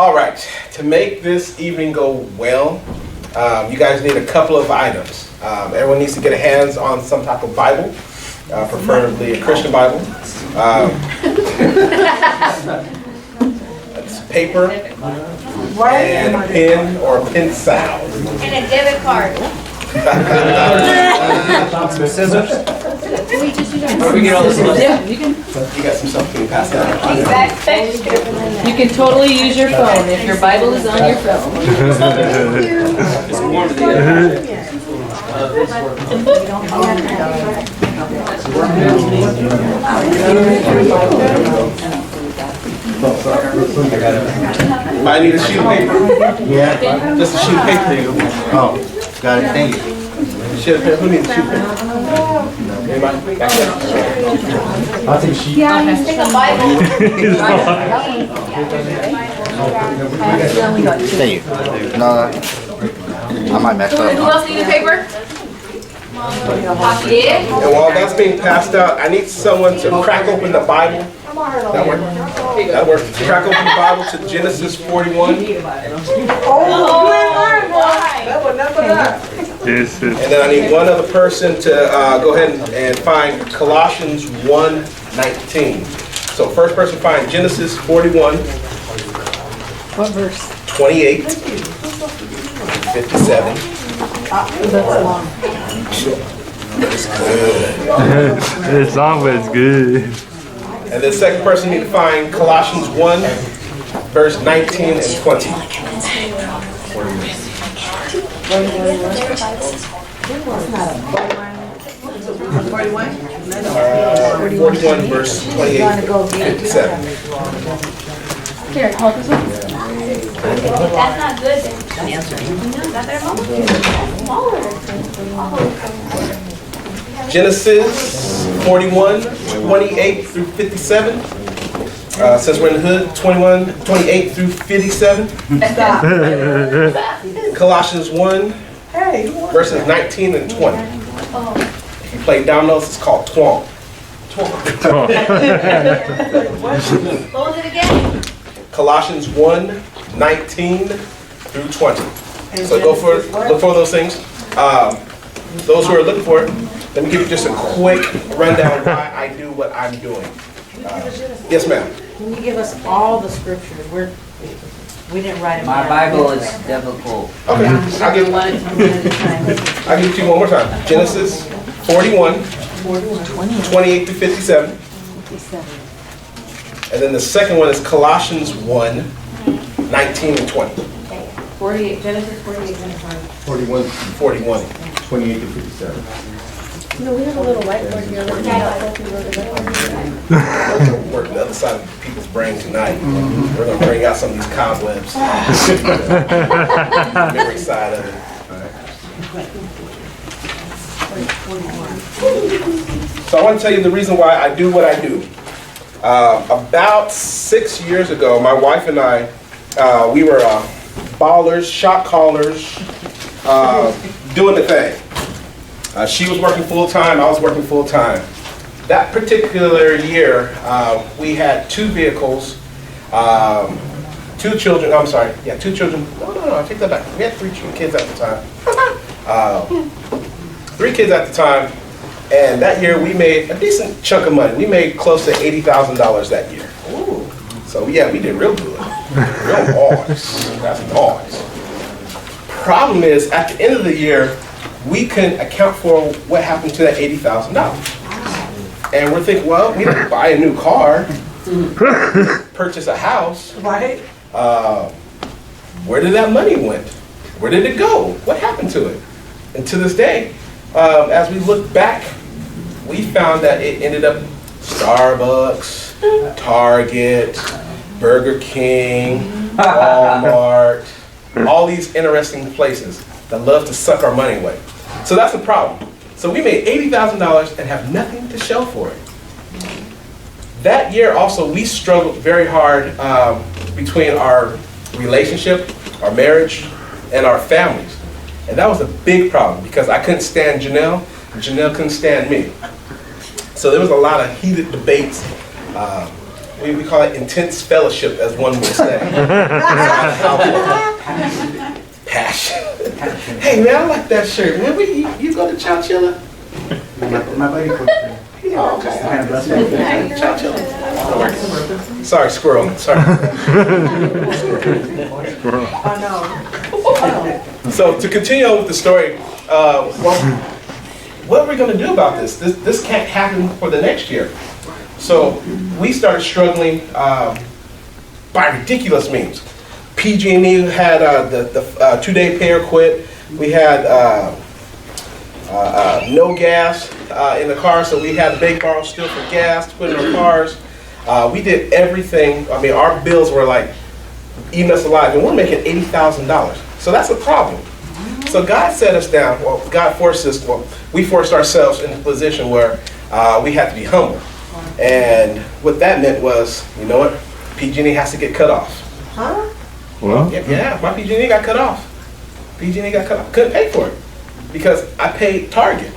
All right, to make this evening go well, you guys need a couple of items. Everyone needs to get a hands on some type of Bible, preferably a Christian Bible. It's paper and a pen or a pencil. And a debit card. Some scissors. Can we just use our Where we get all this stuff? Yeah, you can. You got some stuff you can pass down. You can totally use your phone if your Bible is on your phone. It's warm to I need a sheet of paper. Yeah. Just a sheet of paper. Oh, got it. Thank you. Sheet of paper. Who needs a sheet of paper? Anybody? Back there. I'll take a sheet. Yeah, take a Bible. Thank you. No, I might mess Who up. else needs paper? Yeah. And while that's being passed out, I need someone to crack open the Bible. That works. That works. Crack open the Bible to Genesis 41. And then I need one other person to go ahead and find Colossians 1:19. So first person find Genesis 41. What verse? 28, 57. That's long. It's good. It's long, but it's good. And the second person need to find Colossians 1, verse 19 and 20. 41, verse 28, 57. Here, hold this one. If that's not good, then. Is that better, Mom? Genesis 41, 28 through 57. Since we're in the hood, 28 through 57. Colossians 1, verses 19 and 20. If you play dominoes, it's called twonk. What was it again? Colossians 1, 19 through 20. So look for those things. Those who are looking for it, let me give you just a quick rundown why I do what I'm doing. Yes, ma'am. Can you give us all the scriptures? We didn't write them My down. Bible is difficult. Okay, I'll give One at a time. it to you one more time. Genesis 41, 28 through 57. And then the second one is Colossians 1, 19 and 20. 48, Genesis 48, 25. 41, 41. 28 to 57. No, we have a little whiteboard here. Work the other side of people's brain tonight. We're going to bring out some of these cobwebs. Memory side of it. So I want to tell you the reason why I do what I do. About 6 years ago, my wife and I, we were ballers, shot callers, doing the thing. She was working full-time, I was working full-time. That particular year, we had 2 vehicles, 2 children, I'm sorry, yeah, 2 children. No, I take that back. We had 3 kids at the time. 3 kids at the time, and that year we made a decent chunk of money. We made close to $80,000 that year. Ooh. So yeah, we did real good. Real noise. That's noise. Problem is, at the end of the year, we couldn't account for what happened to that $80,000. And we're thinking, well, we didn't buy a new car, purchase a house. Right. Where did that money went? Where did it go? What happened to it? And to this day, as we look back, we found that it ended up Starbucks, Target, Burger King, Walmart, all these interesting places that love to suck our money away. So that's the problem. So we made $80,000 and have nothing to show for it. That year also, we struggled very hard between our relationship, our marriage, and our families. And that was a big problem because I couldn't stand Janelle, and Janelle couldn't stand me. So there was a lot of heated debates. we call it intense fellowship, as one would say. Passion. Hey man, I like that shirt, man. You go to Chowchilla? My buddy put it. Oh, okay. Kind of blessed me. Chowchilla. Sorry, squirrel. Sorry. So to continue on with the story, what are we going to do about this? This can't happen for the next year. So we started struggling by ridiculous means. PG&E had the 2-day pay or quit. We had no gas in the car, so we had to beg, borrow, steal for gas to put in our cars. We did everything. I mean, our bills were like eating us alive, and we're making $80,000. So that's a problem. So God set us down. Well, God forced us. Well, we forced ourselves in a position where we had to be humble. And what that meant was, you know what? PG&E has to get cut off. Huh? Well, Yeah, my PG&E got cut off. PG&E got cut off. Couldn't pay for it because I paid Target,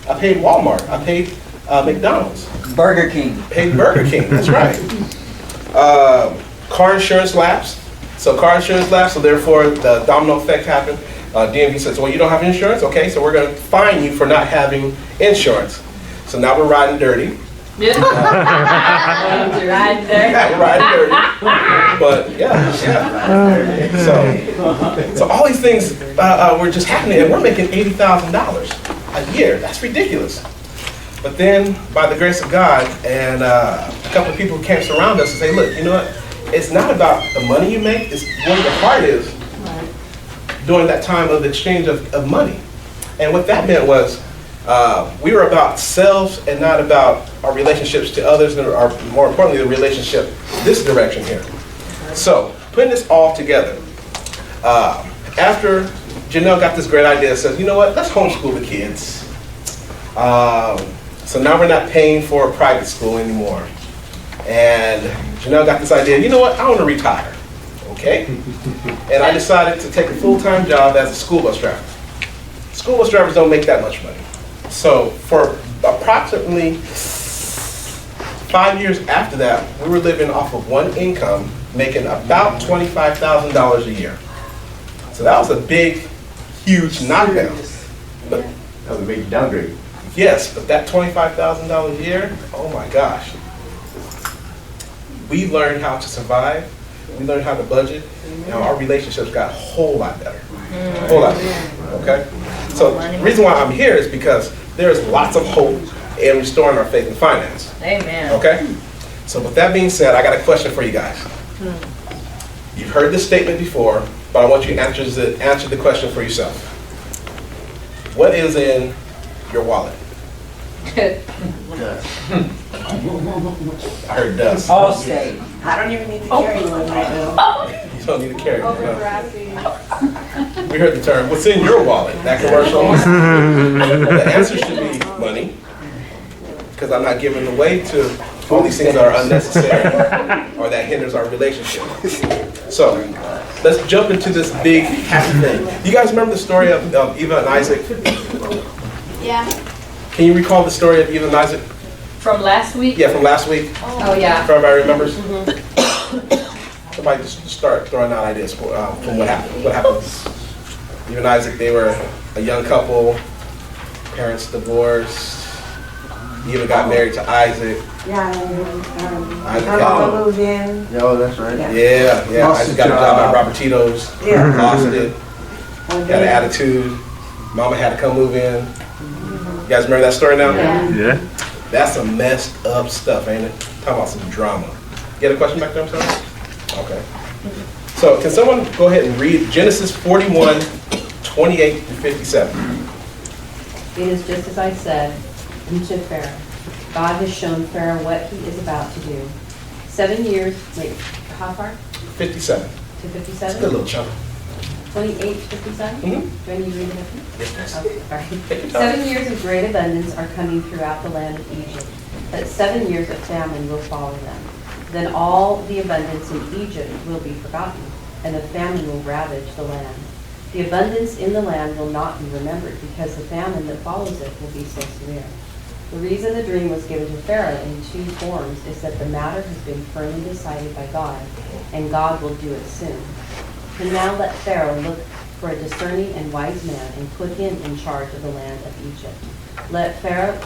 I paid Walmart, I paid McDonald's, Burger King. paid Burger King. That's right. Car insurance lapsed. So car insurance lapsed. So therefore, the domino effect happened. DMV says, "Well, you don't have insurance. Okay, so we're going to fine you for not having insurance." So now we're riding dirty. Right there. Yeah, we're riding dirty. But yeah. So all these things were just happening, and we're making $80,000 a year. That's ridiculous. But then, by the grace of God, and a couple of people came surround us and say, "Look, you know what? It's not about the money you make. It's what your heart is during that time of the exchange of money." And what that meant was, we were about selves and not about our relationships to others, and our, more importantly, the relationship this direction here. So, putting this all together, after Janelle got this great idea, says, "You know what? Let's homeschool the kids." So now we're not paying for a private school anymore. And Janelle got this idea, "You know what? I want to retire." Okay? And I decided to take a full-time job as a school bus driver. School bus drivers don't make that much money. So for approximately 5 years after that, we were living off of one income, making about $25,000 a year. So that was a big, huge knockdown. But That was a big downgrade. yes, but that $25,000 a year, oh my gosh. We learned how to survive. We learned how to budget. You know, our relationships got a whole lot better. A whole lot better. Okay? So the reason why I'm here is because there's lots of hope in restoring our faith and finance. Amen. Okay? So with that being said, I got a question for you guys. You've heard this statement before, but I want you to answer the question for yourself. What is in your wallet? I heard dust. Allstate. I don't even need to carry one right now. You don't need to carry it. We heard the term, what's in your wallet? That commercial. The answer should be money, because I'm not giving away to all these things that are unnecessary or that hinders our relationship. So let's jump into this big happy thing. You guys remember the story of Eva and Isaac? Yeah. Can you recall the story of Eva and Isaac? From last week? Yeah, from last week. Oh, yeah. If everybody remembers. Somebody just start throwing out ideas from what happened. What happened? Eva and Isaac, they were a young couple. Parents divorced. Eva got married to Isaac. Yeah, Isaac my mama moved in. Yo, that's right. Yeah. Yeah. Lost Isaac the got a job job. at Robert Tito's. Yeah. Lost it. Had an attitude. Mama had to come move in. You guys remember that story now? yeah. That's some messed up stuff, ain't it? Talk about some drama. You got a question back there, I'm sorry? Okay. So can someone go ahead and read Genesis 41, 28 to 57? It is just as I said to Pharaoh. God has shown Pharaoh what he is about to do. 7 years, wait, how far? 57. To It's a 57? good little chunk. 28 to 57? Mhm. Do I need to read it? Yes, miss. Okay, sorry. Take your time. 7 years of great abundance are coming throughout the land of Egypt, but 7 years of famine will follow them. Then all the abundance in Egypt will be forgotten, and the famine will ravage the land. The abundance in the land will not be remembered, because the famine that follows it will be so severe. The reason the dream was given to Pharaoh in two forms is that the matter has been firmly decided by God, and God will do it soon. And now let Pharaoh look for a discerning and wise man and put him in charge of the land of Egypt. Let Pharaoh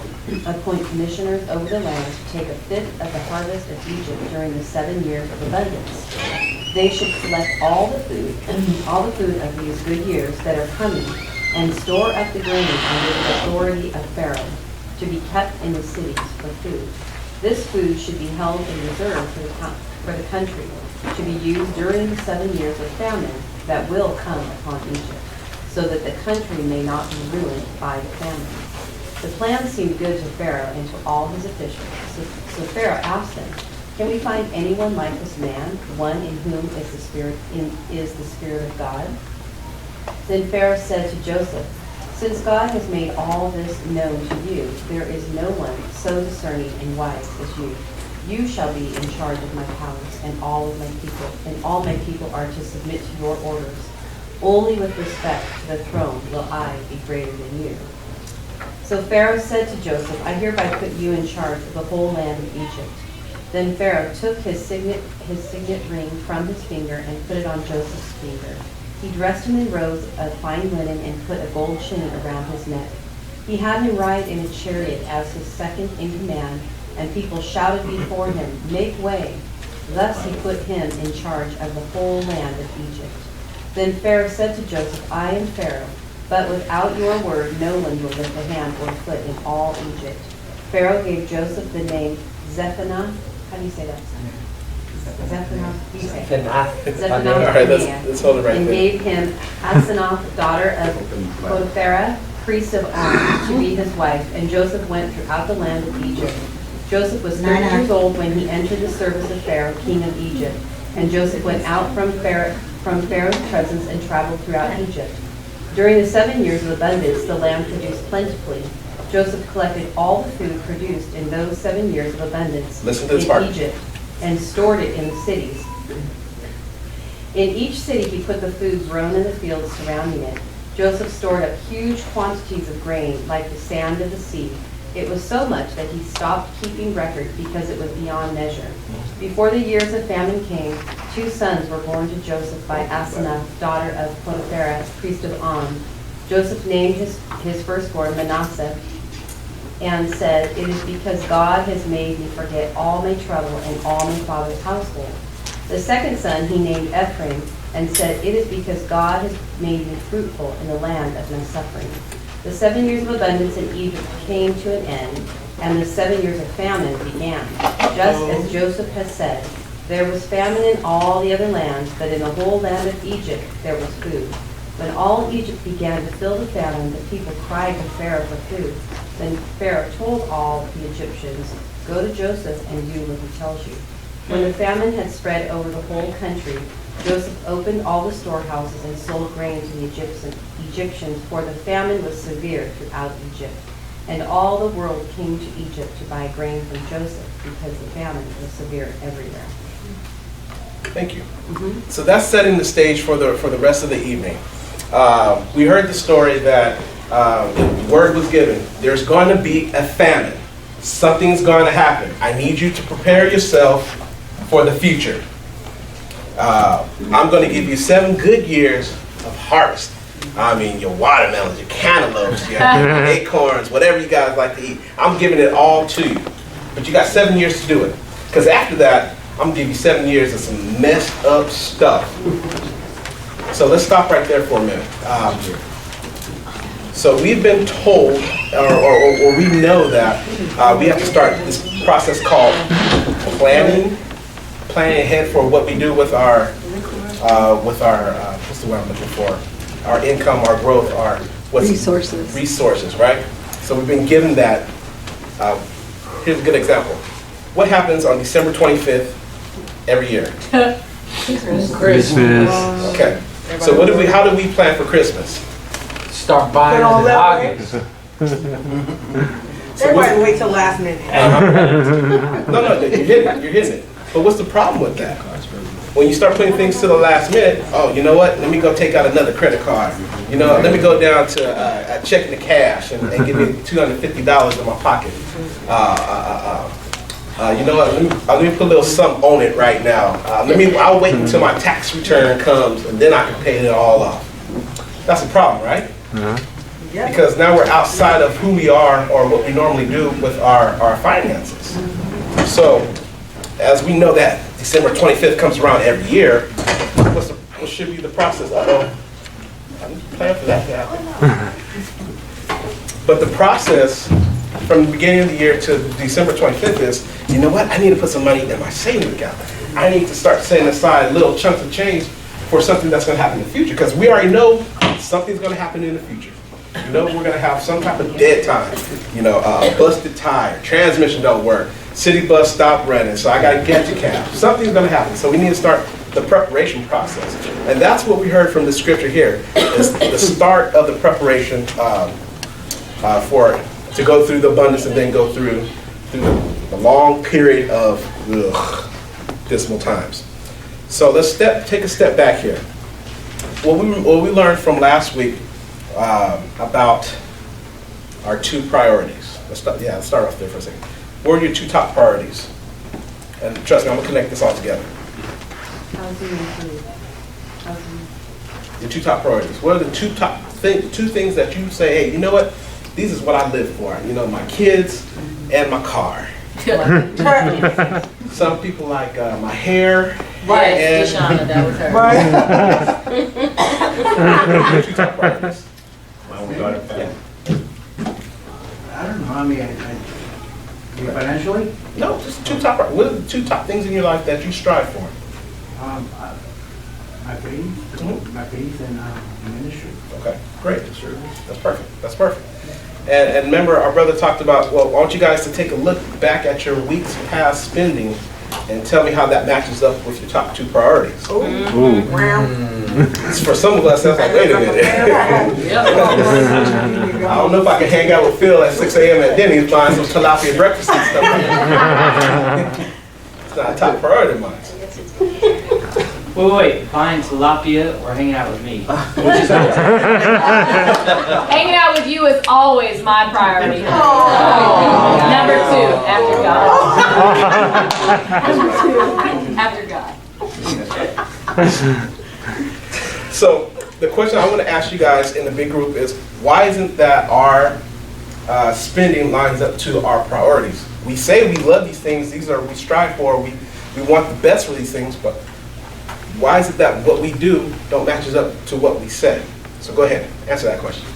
appoint commissioners over the land to take a fifth of the harvest of Egypt during the 7 years of abundance. They should collect all the food of these good years that are coming, and store up the grain under the authority of Pharaoh, to be kept in the cities for food. This food should be held in reserve for the country, to be used during the 7 years of famine that will come upon Egypt, so that the country may not be ruined by the famine. The plan seemed good to Pharaoh and to all his officials. So Pharaoh asked them, "Can we find anyone like this man, one in whom is the Spirit of God?" Then Pharaoh said to Joseph, "Since God has made all this known to you, there is no one so discerning and wise as you. You shall be in charge of my palace, and all my people are to submit to your orders. Only with respect to the throne will I be greater than you." So Pharaoh said to Joseph, "I hereby put you in charge of the whole land of Egypt." Then Pharaoh took his signet ring from his finger and put it on Joseph's finger. He dressed him in robes of fine linen and put a gold chain around his neck. He had him ride in a chariot as his second in command, and people shouted before him, "Make way!" Thus he put him in charge of the whole land of Egypt. Then Pharaoh said to Joseph, "I am Pharaoh, but without your word no one will lift a hand or foot in all Egypt." Pharaoh gave Joseph the name Zephaniah. How do you say that? Zephaniah. What do you say? Zephaniah. All right, let's hold it right And there. gave him Asenath, daughter of Potiphera, priest of On, to be his wife. And Joseph went throughout the land of Egypt. Joseph was 30 years old when he entered the service of Pharaoh, king of Egypt. And Joseph went out from Pharaoh's presence and traveled throughout Egypt. During the 7 years of abundance, the land produced plentifully. Joseph collected all the food produced in those 7 years of abundance Listen to this part. in Egypt and stored it in the cities. In each city he put the food grown in the fields surrounding it. Joseph stored up huge quantities of grain, like the sand of the sea. It was so much that he stopped keeping record because it was beyond measure. Before the years of famine came, 2 sons were born to Joseph by Asenath, daughter of Potiphera, priest of On. Joseph named his firstborn Manasseh and said, "It is because God has made me forget all my trouble and all my father's household." The second son he named Ephraim and said, "It is because God has made me fruitful in the land of my suffering." The 7 years of abundance in Egypt came to an end, and the 7 years of famine began. Just as Joseph had said, there was famine in all the other lands, but in the whole land of Egypt there was food. When all Egypt began to feel the famine, the people cried to Pharaoh for food. Then Pharaoh told all the Egyptians, "Go to Joseph and do what he tells you." When the famine had spread over the whole country, Joseph opened all the storehouses and sold grain to the Egyptians, for the famine was severe throughout Egypt. And all the world came to Egypt to buy grain from Joseph, because the famine was severe everywhere. Thank you. So that's setting the stage for the rest of the evening. We heard the story that the word was given. There's going to be a famine. Something's going to happen. I need you to prepare yourself for the future. I'm going to give you 7 good years of harvest. I mean, your watermelons, your cantaloupes, your acorns, whatever you guys like to eat. I'm giving it all to you. But you got 7 years to do it. Because after that, I'm going to give you 7 years of some messed up stuff. So let's stop right there for a minute. So we've been told, or we know that we have to start this process called planning ahead for what we do with our what's the word I'm looking for? Our income, our growth, our resources, right? So we've been given that. Here's a good example. What happens on December 25th every year? Christmas. Okay. So how do we plan for Christmas? Start buying in August. Everybody wait till last minute. No, you're hitting it. But what's the problem with that? when you start putting things to the last minute, oh, you know what? Let me go take out another credit card. You know, let me go down to checking the cash and give me $250 in my pocket. You know what? Let me put a little something on it right now. I'll wait until my tax return comes and then I can pay it all off. That's a problem, right? Because now we're outside of who we are or what we normally do with our finances. So, as we know that December 25th comes around every year, what should be the process? I'm planning for that to happen. But the process from the beginning of the year to December 25th is, you know what? I need to put some money in my savings account. I need to start setting aside little chunks of change for something that's going to happen in the future. Because we already know something's going to happen in the future. You know, we're going to have some type of dead time. You know, busted tire, transmission don't work, city bus stopped running, so I got to get to cab. Something's going to happen. So we need to start the preparation process. And that's what we heard from the scripture here, is the start of the preparation to go through the abundance and then go through the long period of dismal times. So let's take a step back here. What we learned from last week about our 2 priorities. Let's start off there for a second. What are your 2 top priorities? And trust me, I'm gonna connect this all together. Housing and food. Housing. Your 2 top priorities. What are the 2 things that you say, hey, you know what? These is what I live for. You know, my kids and my car. Some people like my hair. Right, and Deshauna, that was her. your 2 top priorities. I don't know, I mean, financially, No, just 2 top priorities. What are the 2 top things in your life that you strive for? my faith and ministry. Okay, great. That's perfect. That's perfect. And remember, our brother talked about, well, I want you guys to take a look back at your week's past spending and tell me how that matches up with your top 2 priorities. For some of us, that's like, wait a minute. I don't know if I can hang out with Phil at 6 a.m. at Denny's buying some tilapia breakfast and stuff. It's not a top priority of mine. Wait, buying tilapia or hanging out with me? Which is Hanging out with you is always my priority. Number 2, after God. After God. So the question I want to ask you guys in the big group is, why isn't that our spending lines up to our priorities? We say we love these things, we strive for, we want the best for these things, but why is it that what we do don't matches up to what we say? So go ahead, answer that question.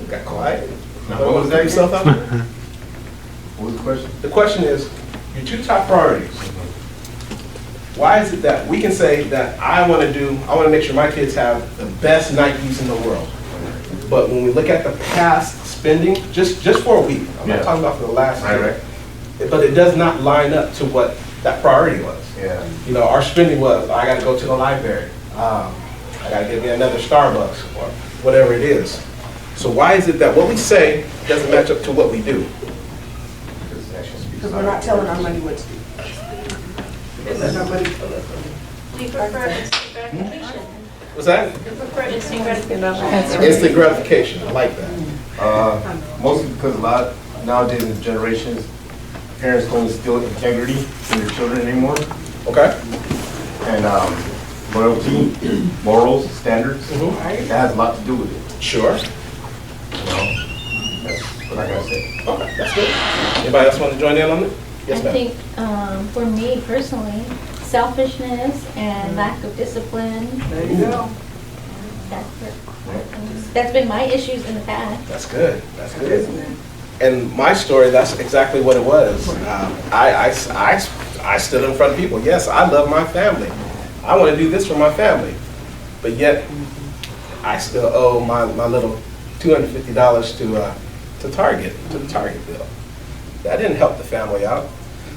You got quiet? What was that? Yourself out? What was the question? The question is, your 2 top priorities. Why is it that we can say that I want to make sure my kids have the best Nikes in the world, but when we look at the past spending, just for a week, I'm not talking about for the last year, but it does not line up to what that priority was. Yeah. You know, our spending was, I got to go to the library, I got to get me another Starbucks or whatever it is. So why is it that what we say doesn't match up to what we do? Because we're not telling our money what to do. We prefer instant gratification. What's that? We prefer instant gratification. Instant gratification, I like that. Mostly because a lot nowadays in generations, parents don't instill integrity in their children anymore, Okay? and loyalty, morals, standards. That has a lot to do with it. Sure. You know, that's what I gotta say. Okay, that's good. Anybody else want to join in on it? Yes, I ma'am. think, for me personally, selfishness and lack of discipline, There you go. that's been my issues in the past. That's good. That's good. And my story, that's exactly what it was. I stood in front of people. Yes, I love my family. I want to do this for my family. But yet, I still owe my little $250 to Target, to the Target bill. That didn't help the family out.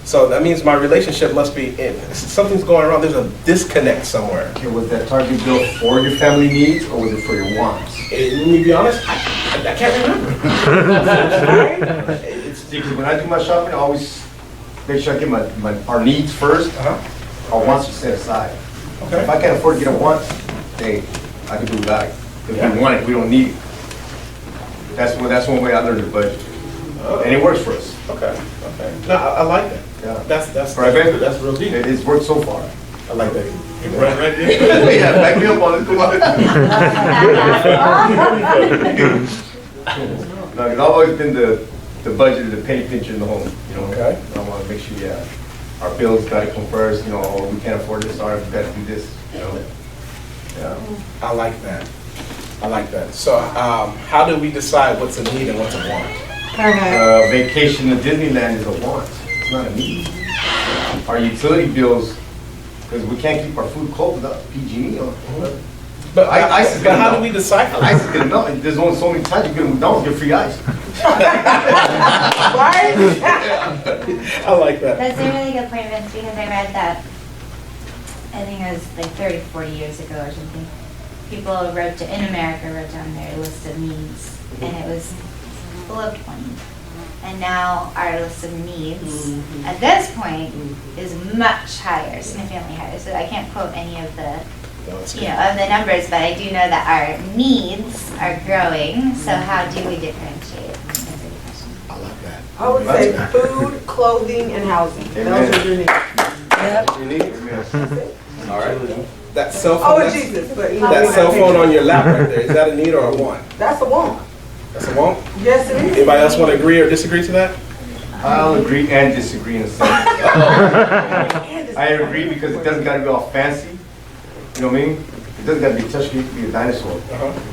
So that means my relationship must be something's going wrong. There's a disconnect somewhere. Okay, was that Target bill for your family needs or was it for your wants? Let me be honest, I can't remember. Because when I do my shopping, I always make sure I get our needs first, our wants are set aside. Okay. If I can't afford to get a want, hey, I can do without it. If Yeah. we want it, we don't need it. That's one way I learned to budget. And it works for us. Okay. No, I like that. Yeah. That's Right, babe? that's real deep. It's worked so far. I like that. Right there. Yeah, back me up on it, come on. No, it's always been the budget, the penny pincher in the home, you know? Okay. I want to make sure, yeah, our bills got to come first, you know, oh, we can't afford this, sorry, we got to do this, you know? Yeah. I like that. I like that. So, how do we decide what's a need and what's a want? Vacation to Disneyland is a want, it's not a need. Our utility bills, because we can't keep our food cold without PG&E on. But Ice is but gonna how do melt. we decipher? Ice is good enough, there's only so many times you get McDonald's, get free ice. I like that. That's a really good point, Vince, because I read that, I think it was like 30, 40 years ago or something. People in America wrote down their list of needs, and it was below 20. And now our list of needs, at this point, is much higher, significantly higher. So I can't quote any of the, of the numbers, but I do know that our needs are growing. So how do we differentiate? That's a good question. I like that. I would say food, clothing, and housing. Those are your needs. You need? All right. That cell phone. Oh, that's- Jesus, but you know. That cell phone on your lap right there, is that a need or a want? That's a want. That's a want? Yes, it is. Anybody else want to agree or disagree to that? I'll agree and disagree in a sense. I agree because it doesn't gotta be all fancy, you know what I mean? It doesn't gotta be touchscreen, it can be a dinosaur.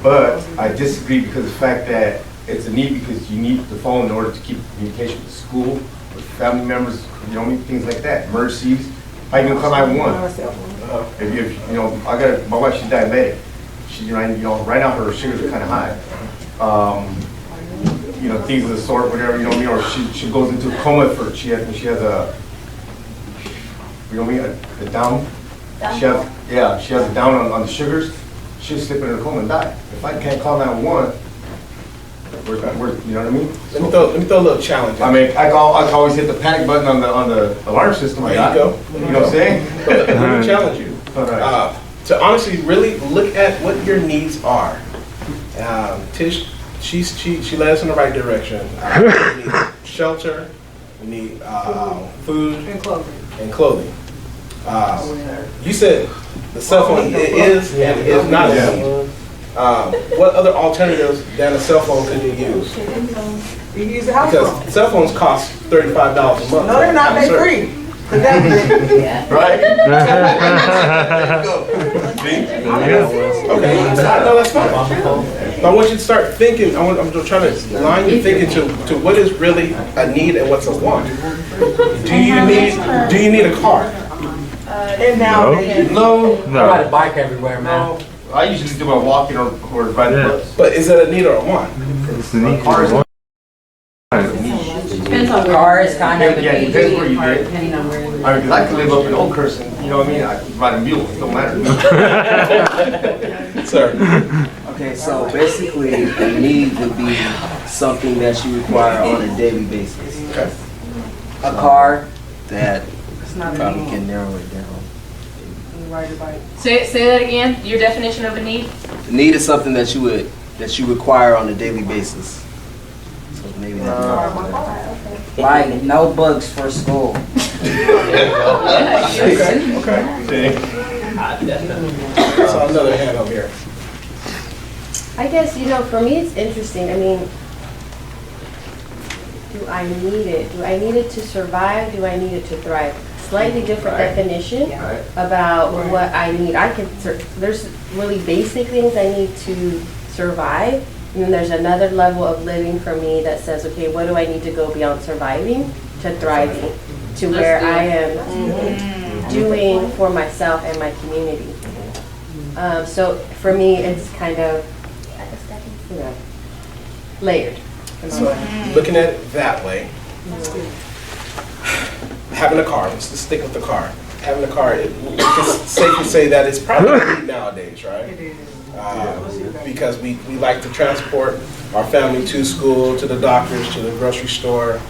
But I disagree because of the fact that it's a need because you need the phone in order to keep communication with school, with family members, you know what I mean, things like that, emergencies. I even call 911. If you know, my wife, she's diabetic. She, you know, right now her sugars are kind of high. You know, things of the sort, whatever, you know what I mean, or she goes into a coma for, she has a, you know what I mean, a down. She has a down on the sugars, she'll slip into a coma and die. If I can't call 911, we're, you know what I mean? Let me throw a little challenge. I mean, I can always hit the panic button on the alarm system. There you go. You know what I'm saying? Let me challenge you. All right. To honestly really look at what your needs are. Tish, she led us in the right direction. We need shelter, we need food and clothing. You said the cell phone is and is not a need. What other alternatives than a cell phone could you use? You can use a house phone. Because cell phones cost $35 a month. No, they're not, they're free. The devil. Right? Okay, no, that's fine. But I want you to start thinking, I'm just trying to line your thinking to what is really a need and what's a want. Do you need a car? And now, No. No. I ride a bike everywhere, man. I usually do my walking or ride the bus. But is it a need or a want? It's the need. Cars. Depends on Car is kind of Yeah, it depends where you live. Depending on where you live. I mean, 'cause I could live up in Old Carson, you know what I mean? I could ride a mule, it don't matter. Sir? Okay, so basically, a need would be something that you require on a daily basis. Okay. A car that it's not a probably need. can narrow it down. You ride your bike. Say that again, your definition of a need? A need is something that you require on a daily basis. So maybe that. Like notebooks for school. Okay. So another hand over here. I guess, for me, it's interesting. I mean, do I need it? Do I need it to survive? Do I need it to thrive? Slightly different definition about what I need. There's really basic things I need to survive. And then there's another level of living for me that says, okay, what do I need to go beyond surviving to thriving? To where I am doing for myself and my community. So for me, it's kind of layered. So looking at it that way, having a car, let's just stick with the car. Having a car, it's safe to say that it's probably a need nowadays, right? It is. Because we like to transport our family to school, to the doctors, to the grocery store.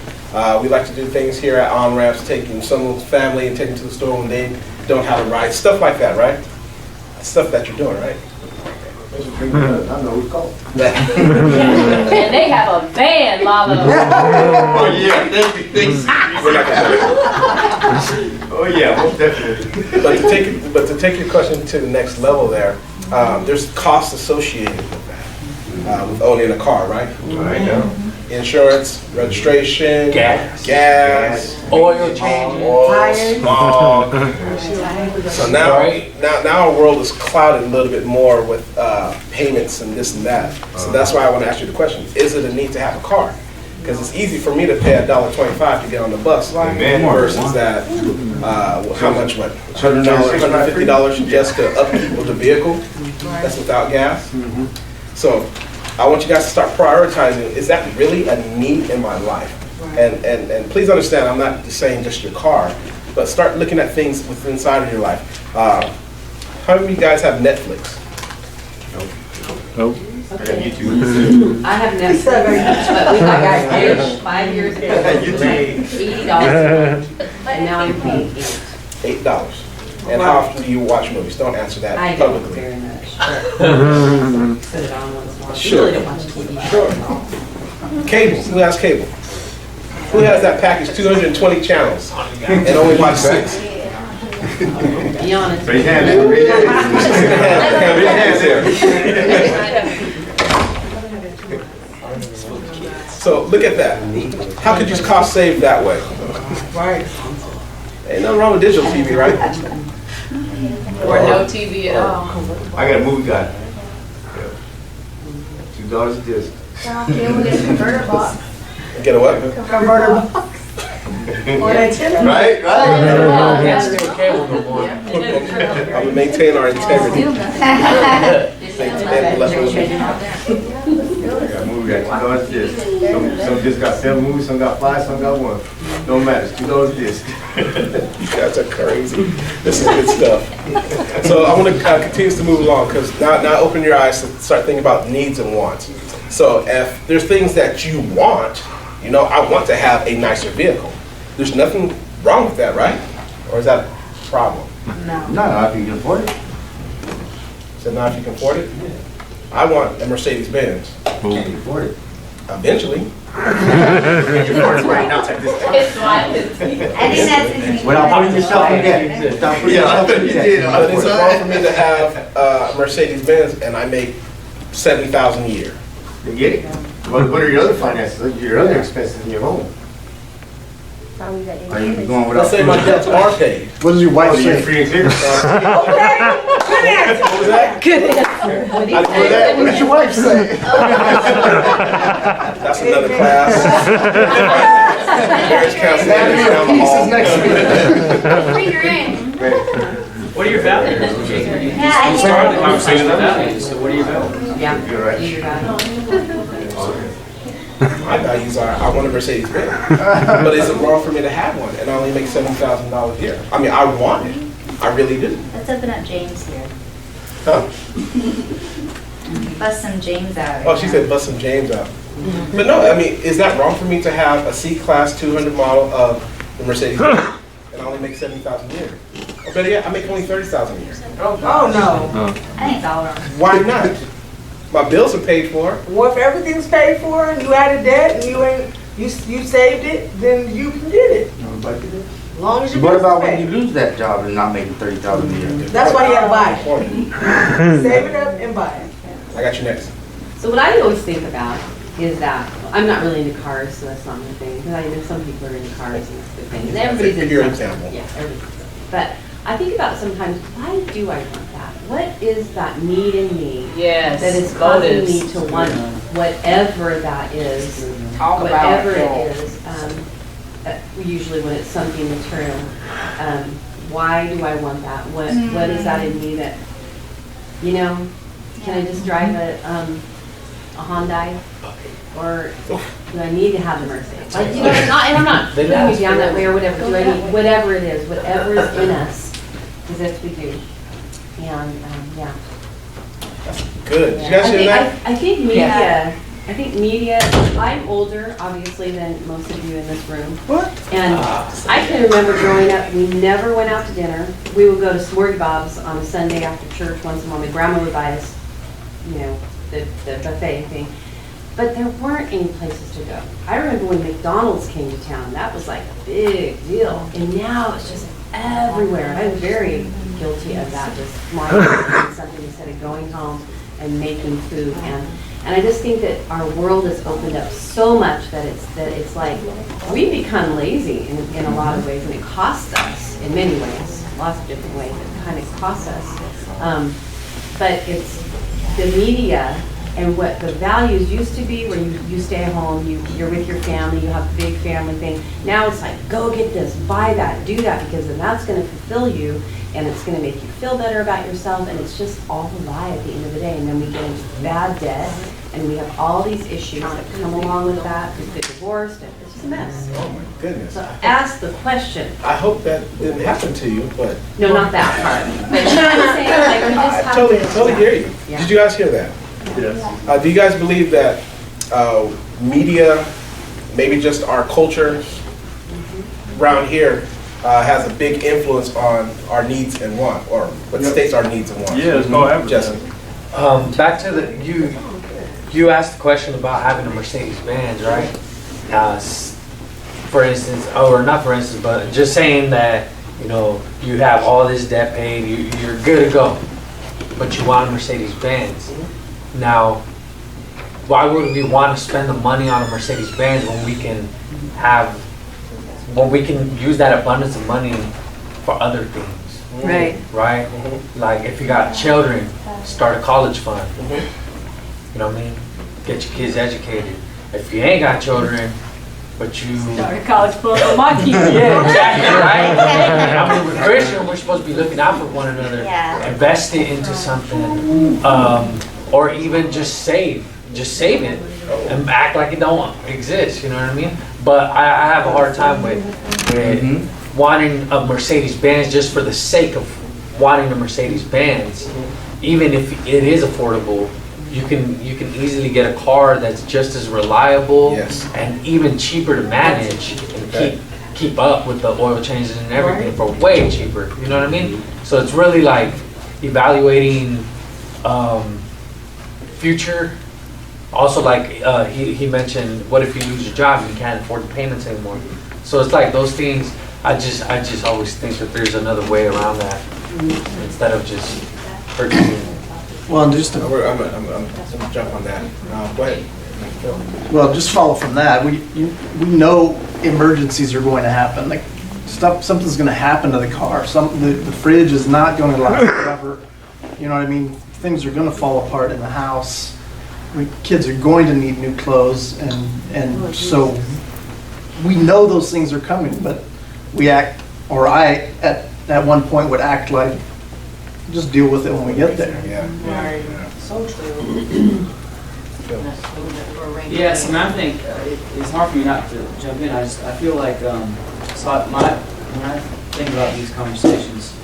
We like to do things here at On-Ramps, taking someone's family and taking them to the store when they don't have a ride, stuff like that, right? Stuff that you're doing, right? I know who's called. And they have a van, Lalo. Oh, yeah, thanks. We're not gonna Oh, yeah, most definitely. but to take your question to the next level there, there's costs associated with that, with owning a car, right? I know. Insurance, registration, gas, Oil change. oil, smog. So now our world is clouded a little bit more with payments and this and that. So that's why I want to ask you the question: is it a need to have a car? Because it's easy for me to pay $1.25 to get on the bus versus that. How much? What? $100, $150 just to upkeep of the vehicle. That's without gas. So I want you guys to start prioritizing, is that really a need in my life? And please understand, I'm not just saying just your car, but start looking at things within inside of your life. How many of you guys have Netflix? Nope. Okay. I have Netflix, but I got Dish 5 years ago. $80. And now I'm paying $8. $8. And how often do you watch movies? Don't answer that I don't publicly. very much. Put it on once in a while. Sure. Really don't watch TV. Sure. Cable. Who has cable? Who has that package, 220 channels, and only watch 6? Be honest. Raise your hand, man. Raise your hand. Raise your hands here. So look at that. How could you cost save that way? Right. Ain't nothing wrong with digital TV, right? Or no TV at all. I got a movie guy. $2 a disc. Get a what? Converter box. Or antenna. Right, right. Can't steal cable no more. I would maintain our integrity. I got a movie guy, $2 a disc. Some discs got 7 movies, some got 5, some got 1. No matter, it's $2 a disc. You guys are crazy. This is good stuff. So I want to continue to move along because now open your eyes to start thinking about needs and wants. So if there's things that you want, you know, I want to have a nicer vehicle. There's nothing wrong with that, right? Or is that a problem? No, if you can afford it. So now if you can afford it? I want a Mercedes-Benz. Can you afford it? Eventually. Right now, check this out. It's wild. I think that's. Without putting yourself in debt. Without putting yourself in debt. But is it wrong for me to have a Mercedes-Benz and I make $70,000 a year? You get it? What are your other finances, your other expenses in your home? Are you going Let's without? say my debts are paid. What does your wife Oh, you're say? free and clear. What was that? Good answer. I didn't know that. What does your wife say? That's another class. Marriage counseling. Down the hall. Bring her in. What are your values? Yeah, I You started the conversation with values, so what are your values? Yeah. You're right. You're right. My values are, I want a Mercedes-Benz. But is it wrong for me to have one and I only make $70,000 a year? I mean, I want it. I really do. Let's open up James here. Huh? Bust some James out. Oh, she said bust some James out. But no, I mean, is that wrong for me to have a C-Class 200 model of the Mercedes-Benz and I only make $70,000 a year? Or better yet, I make only $30,000 a year. Oh, no. I think it's all wrong. Why not? My bills are paid for. Well, if everything's paid for and you had a debt and you saved it, then you can get it. As long as your What bills about are when you paid. lose that job and not making $30,000 a year? That's why you had to buy it. Save it up and buy it. I got you next. So what I always think about is that, I'm not really into cars, so that's not my thing, because I know some people are into cars and it's a good thing. And everybody's into Pure something. example. Yeah, everybody's. But I think about sometimes, why do I want that? What is that need in me Yes. that is causing me motives. to want whatever that is? Talk about Whatever it. it is. Usually when it's something material. Why do I want that? What is that in me that, you know, can I just drive a Hyundai? Or do I need to have a Mercedes? Like, you know, and I'm not putting you down that way or whatever. Do I need, whatever it is, whatever is in us, is if we do. And, yeah. Good. Did you guys hear that? I think media I think media, I'm older, obviously, than most of you in this room. What? And I can remember growing up, we never went out to dinner. We would go to Smorgy Bob's on a Sunday after church once in a while. My grandma would buy us, you know, the buffet thing. But there weren't any places to go. I remember when McDonald's came to town, that was like a big deal. And now it's just everywhere. I'm very guilty of that, just wanting to do something instead of going home and making food. And I just think that our world has opened up so much that it's like we become lazy in a lot of ways, and it costs us in many ways, lots of different ways. It kind of costs us. But it's the media and what the values used to be, where you stay at home, you're with your family, you have a big family thing. Now it's like, go get this, buy that, do that, because then that's going to fulfill you, and it's going to make you feel better about yourself, and it's just all a lie at the end of the day. And then we get into bad debt, and we have all these issues that come along with that. We get divorced, and it's just a mess. Oh my goodness. So ask the question. I hope that didn't happen to you, but. No, not that part. But you know what I'm saying? Like, we just I have totally hear you. Yeah. Did you guys hear that? Yes. Do you guys believe that media, maybe just our culture around here, has a big influence on our needs and wants, or what states our needs and wants? Yeah, it's called advertising. Jesse. Back to the, you asked the question about having a Mercedes-Benz, right? For instance, or not for instance, but just saying that, you know, you have all this debt paid, you're good to go, but you want a Mercedes-Benz. Now, why would we want to spend the money on a Mercedes-Benz when we can use that abundance of money for other things? Right. Right? Like if you got children, start a college fund. You know what I mean? Get your kids educated. If you ain't got children, but you Start a college fund for my kids. yeah, exactly, right? I mean, we're Christian, we're supposed to be looking out for one another. Yeah. Invest it into something, or even just save it and act like it don't exist. You know what I mean? But I have a hard time with wanting a Mercedes-Benz just for the sake of wanting a Mercedes-Benz, even if it is affordable. You can easily get a car that's just as reliable and even cheaper to manage and keep up with the oil changes and everything for way cheaper. You know what I mean? So it's really like evaluating future. Also, like he mentioned, what if you lose your job and you can't afford the payments anymore? So it's like those things. I just always think that there's another way around that instead of just purchasing. Well, just to, I'm gonna jump on that. Go ahead. well, just follow from that. We know emergencies are going to happen. Like something's going to happen to the car. The fridge is not going to last forever. You know what I mean? Things are going to fall apart in the house. Kids are going to need new clothes, and so we know those things are coming. But we act, or I at one point would act like, just deal with it when we get there. Yeah. So true. Yes, and I think it's hard for me not to jump in. I feel like when I think about these conversations,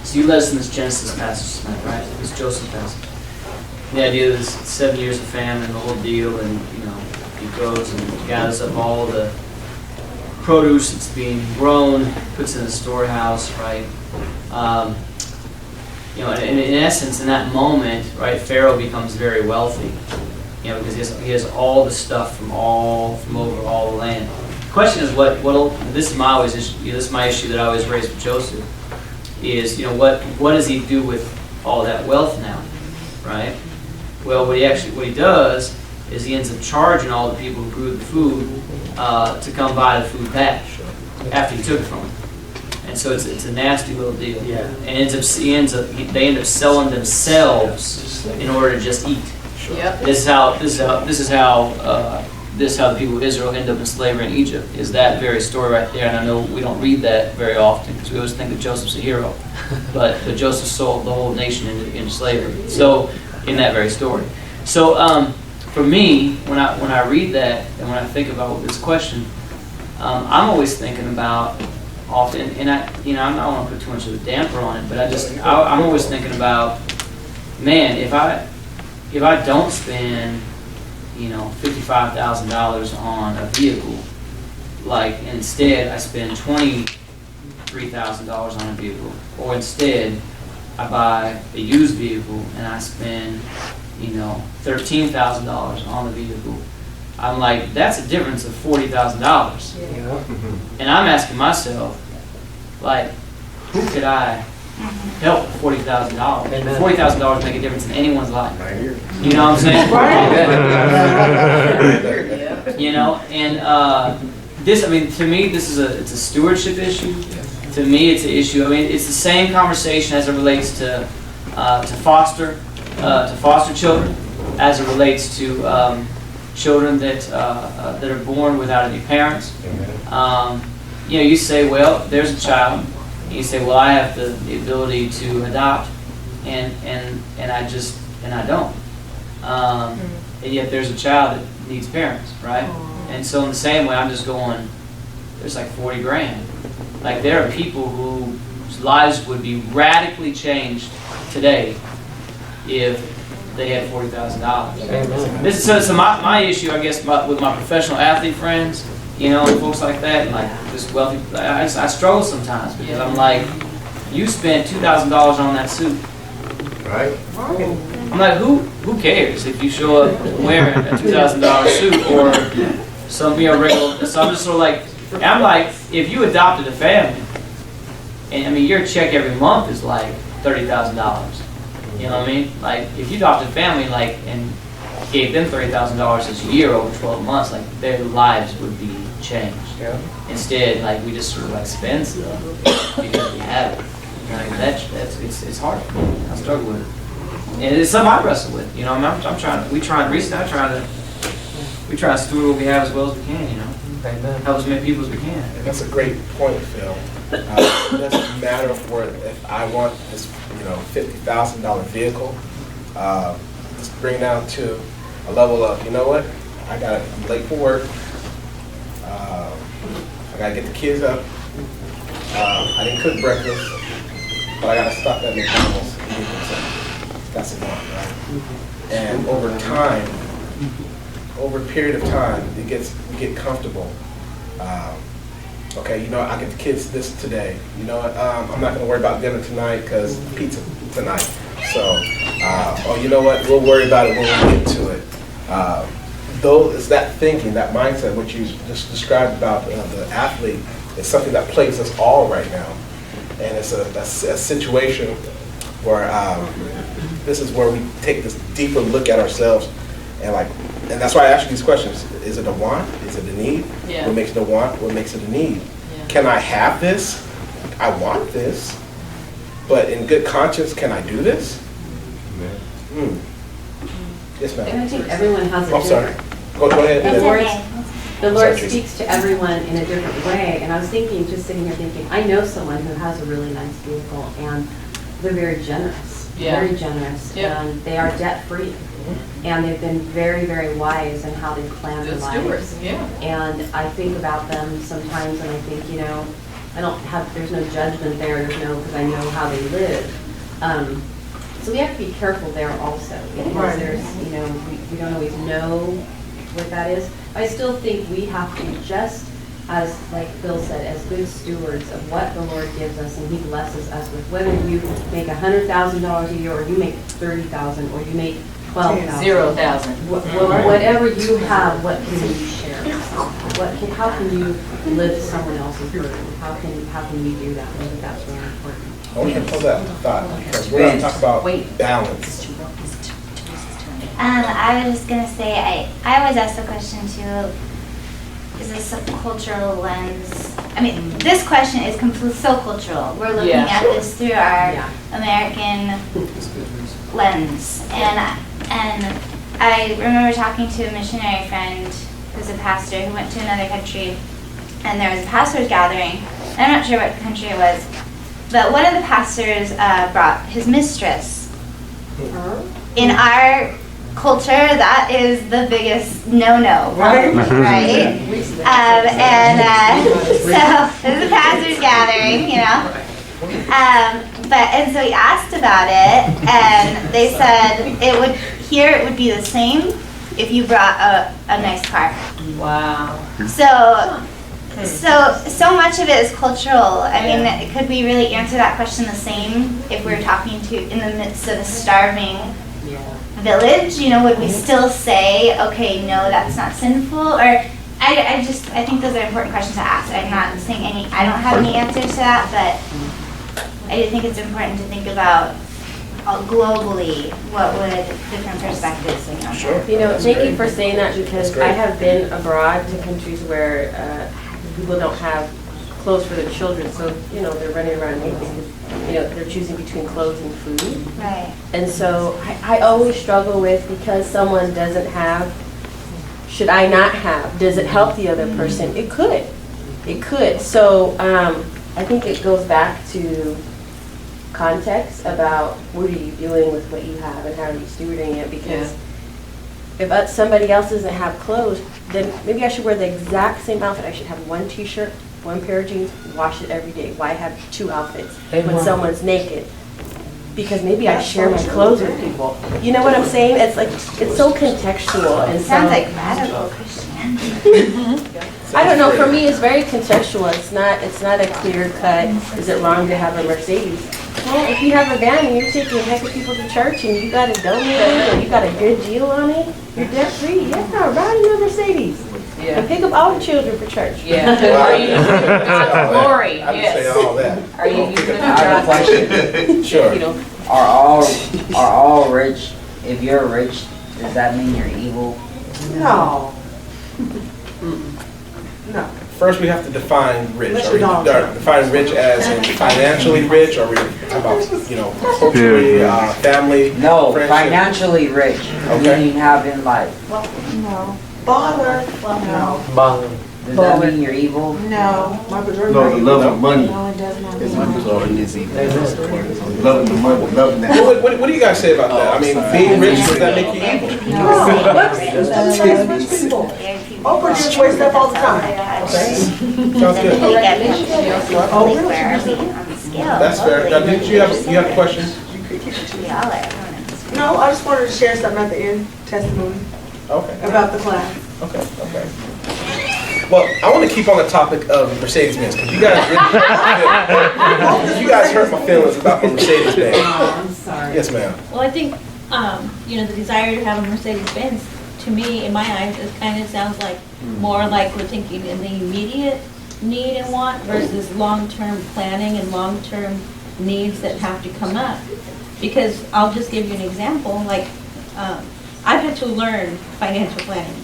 so you led us in this Genesis passage tonight, right? This Joseph passage. The idea is 7 years of famine, the whole deal, and he goes and gathers up all the produce that's being grown, puts it in a storehouse, right? In essence, in that moment, right, Pharaoh becomes very wealthy, because he has all the stuff from over all the land. The question is, this is my issue that I always raise with Joseph, is what does he do with all that wealth now, right? Well, what he does is he ends up charging all the people who grew the food to come buy the food back after he took it from them. And so it's a nasty little deal. Yeah. And they end up selling themselves in order to just eat. Sure. Yep. This is how the people of Israel end up in slavery in Egypt. Is that very story right there? And I know we don't read that very often because we always think that Joseph's a hero, but Joseph sold the whole nation into slavery. So in that very story. So for me, when I read that and when I think about this question, I'm always thinking about often, and I don't want to put too much of a damper on it, but I'm always thinking about, man, if I don't spend $55,000 on a vehicle. Like, instead, I spend $23,000 on a vehicle. Or instead, I buy a used vehicle and I spend, $13,000 on the vehicle. I'm like, that's a difference of $40,000. And I'm asking myself, like, who could I help with $40,000? $40,000 make a difference in anyone's life. You know what I'm saying? And this, to me, it's a stewardship issue. To me, it's an issue. It's the same conversation as it relates to foster children, as it relates to children that are born without any parents. You say, well, there's a child. And you say, well, I have the ability to adopt, and I don't. And yet there's a child that needs parents, right? And so in the same way, I'm just going, there's like 40 grand. Like, there are people whose lives would be radically changed today if they had $40,000. So my issue, I guess, with my professional athlete friends, and folks like that, and like just wealthy, I struggle sometimes because I'm like, you spent $2,000 on that suit. Right. I'm like, who cares if you show up wearing a $2,000 suit or some regular? So I'm just sort of like, I'm like, if you adopted a family, and your check every month is like $30,000. You know what I mean? Like, if you adopted a family, like, and gave them $30,000 a year over 12 months, like, their lives would be changed. Yeah. Instead, like, we just sort of like spend stuff because we have it. It's hard for me. I struggle with it. And it's something I wrestle with. We try to steward what we have as well as we can, help as many people as we can. And that's a great point, Phil. It doesn't matter if I want this, $50,000 vehicle, just bring it down to a level of, I'm late for work. I gotta get the kids up. I didn't cook breakfast, but I gotta stop at McDonald's and get them something. That's enough, right? And over a period of time, we get comfortable. Okay, I get the kids this today. I'm not gonna worry about dinner tonight because pizza tonight. So, we'll worry about it when we get to it. It's that thinking, that mindset, which you just described about the athlete, is something that plagues us all right now. And it's a situation where this is where we take this deeper look at ourselves, and that's why I ask you these questions. Is it a want? Is it a need? Yeah. What makes it a want? What makes it a need? Yeah. Can I have this? I want this, but in good conscience, can I do this? Yes, ma'am. And I think everyone has a sorry. Go ahead. The Lord speaks to everyone in a different way. And I was thinking, just sitting here thinking, I know someone who has a really nice vehicle, and they're very generous. Yeah. Very generous. Yeah. And they are debt-free. And they've been very, very wise in how they plan their lives. Stewards, yeah. And I think about them sometimes, and I think, there's no judgment there, because I know how they live. So we have to be careful there also, because there's, we don't always know what that is. I still think we have to, just as, like Phil said, as good stewards of what the Lord gives us and He blesses us with, whether you make $100,000 a year, or you make $30,000, or you make $12,000. 0,000. Whatever you have, what can you share? How can you lift someone else's burden? How can you do that? I think that's really important. I want you to pull that thought, because we're going to talk about balance. I was just going to say, I always ask the question too, is this a cultural lens? This question is so cultural. We're looking at this through our American lens. And I remember talking to a missionary friend who's a pastor who went to another country, and there was a pastor's gathering. I'm not sure what country it was, but one of the pastors brought his mistress. In our culture, that is the biggest no-no, right? So this is a pastor's gathering, and so he asked about it, and they said it would be the same if you brought a nice car. Wow. So much of it is cultural. I mean, could we really answer that question the same if we were talking to in the midst of a starving village? You know, would we still say, okay, no, that's not sinful? Or I think those are important questions to ask. I'm not saying I don't have any answers to that, but I do think it's important to think about globally what would different perspectives bring on. Sure. You know, thank you for saying that, because I have been abroad to countries where people don't have clothes for their children, so, you know, they're running around naked because, you know, they're choosing between clothes and food. Right. And so I always struggle with, because someone doesn't have, should I not have? Does it help the other person? It could. It could. So I think it goes back to context about what are you doing with what you have and how are you stewarding it, because if somebody else doesn't have clothes, then maybe I should wear the exact same outfit. I should have one t-shirt, one pair of jeans, wash it every day. Why have two outfits when someone's naked? Because maybe I share my clothes with people. You know what I'm saying? It's like, it's so contextual. And Sounds like radical Christianity. I don't know, for me, it's very contextual. It's not a clear cut, is it wrong to have a Mercedes? Well, if you have a van and you're taking a heck of people to church and you got a donate or you got a good deal on it, you're debt free. Yeah, ride in a Mercedes. Yeah. And pick up all the children for church. Yeah. Are you using it for God's glory? I didn't say all that. Are you using it for I have a God's question. Sure. You know, Are all rich? If you're rich, does that mean you're evil? No. No. First, we have to define rich. Unless Are we you're Donald Trump. define rich as in financially rich, or we talking about, you know, culturally, family? No, friendship? financially rich. Okay. Meaning having life. No. Bother. No. Does that mean you're evil? No. No, the love of money. No, it does not. Money is evil. Loving the money, loving that. What do you guys say about that? I mean, being rich, does that make you evil? No. Rich people. Oprah gives away stuff all the time. Sounds good. Oh, where are we on the scale? That's fair. Now, did you have a question? We all are. No, I just wanted to share something at the end, testimony, Okay. about the class. Okay. Well, I want to keep on the topic of Mercedes-Benz, because you guys hurt my feelings about the Mercedes-Benz. I'm sorry. Yes, ma'am. Well, I think, you know, the desire to have a Mercedes-Benz, to me, in my eyes, it kind of sounds like more like we're thinking in the immediate need and want versus long-term planning and long-term needs that have to come up. Because I'll just give you an example, like, I've had to learn financial planning.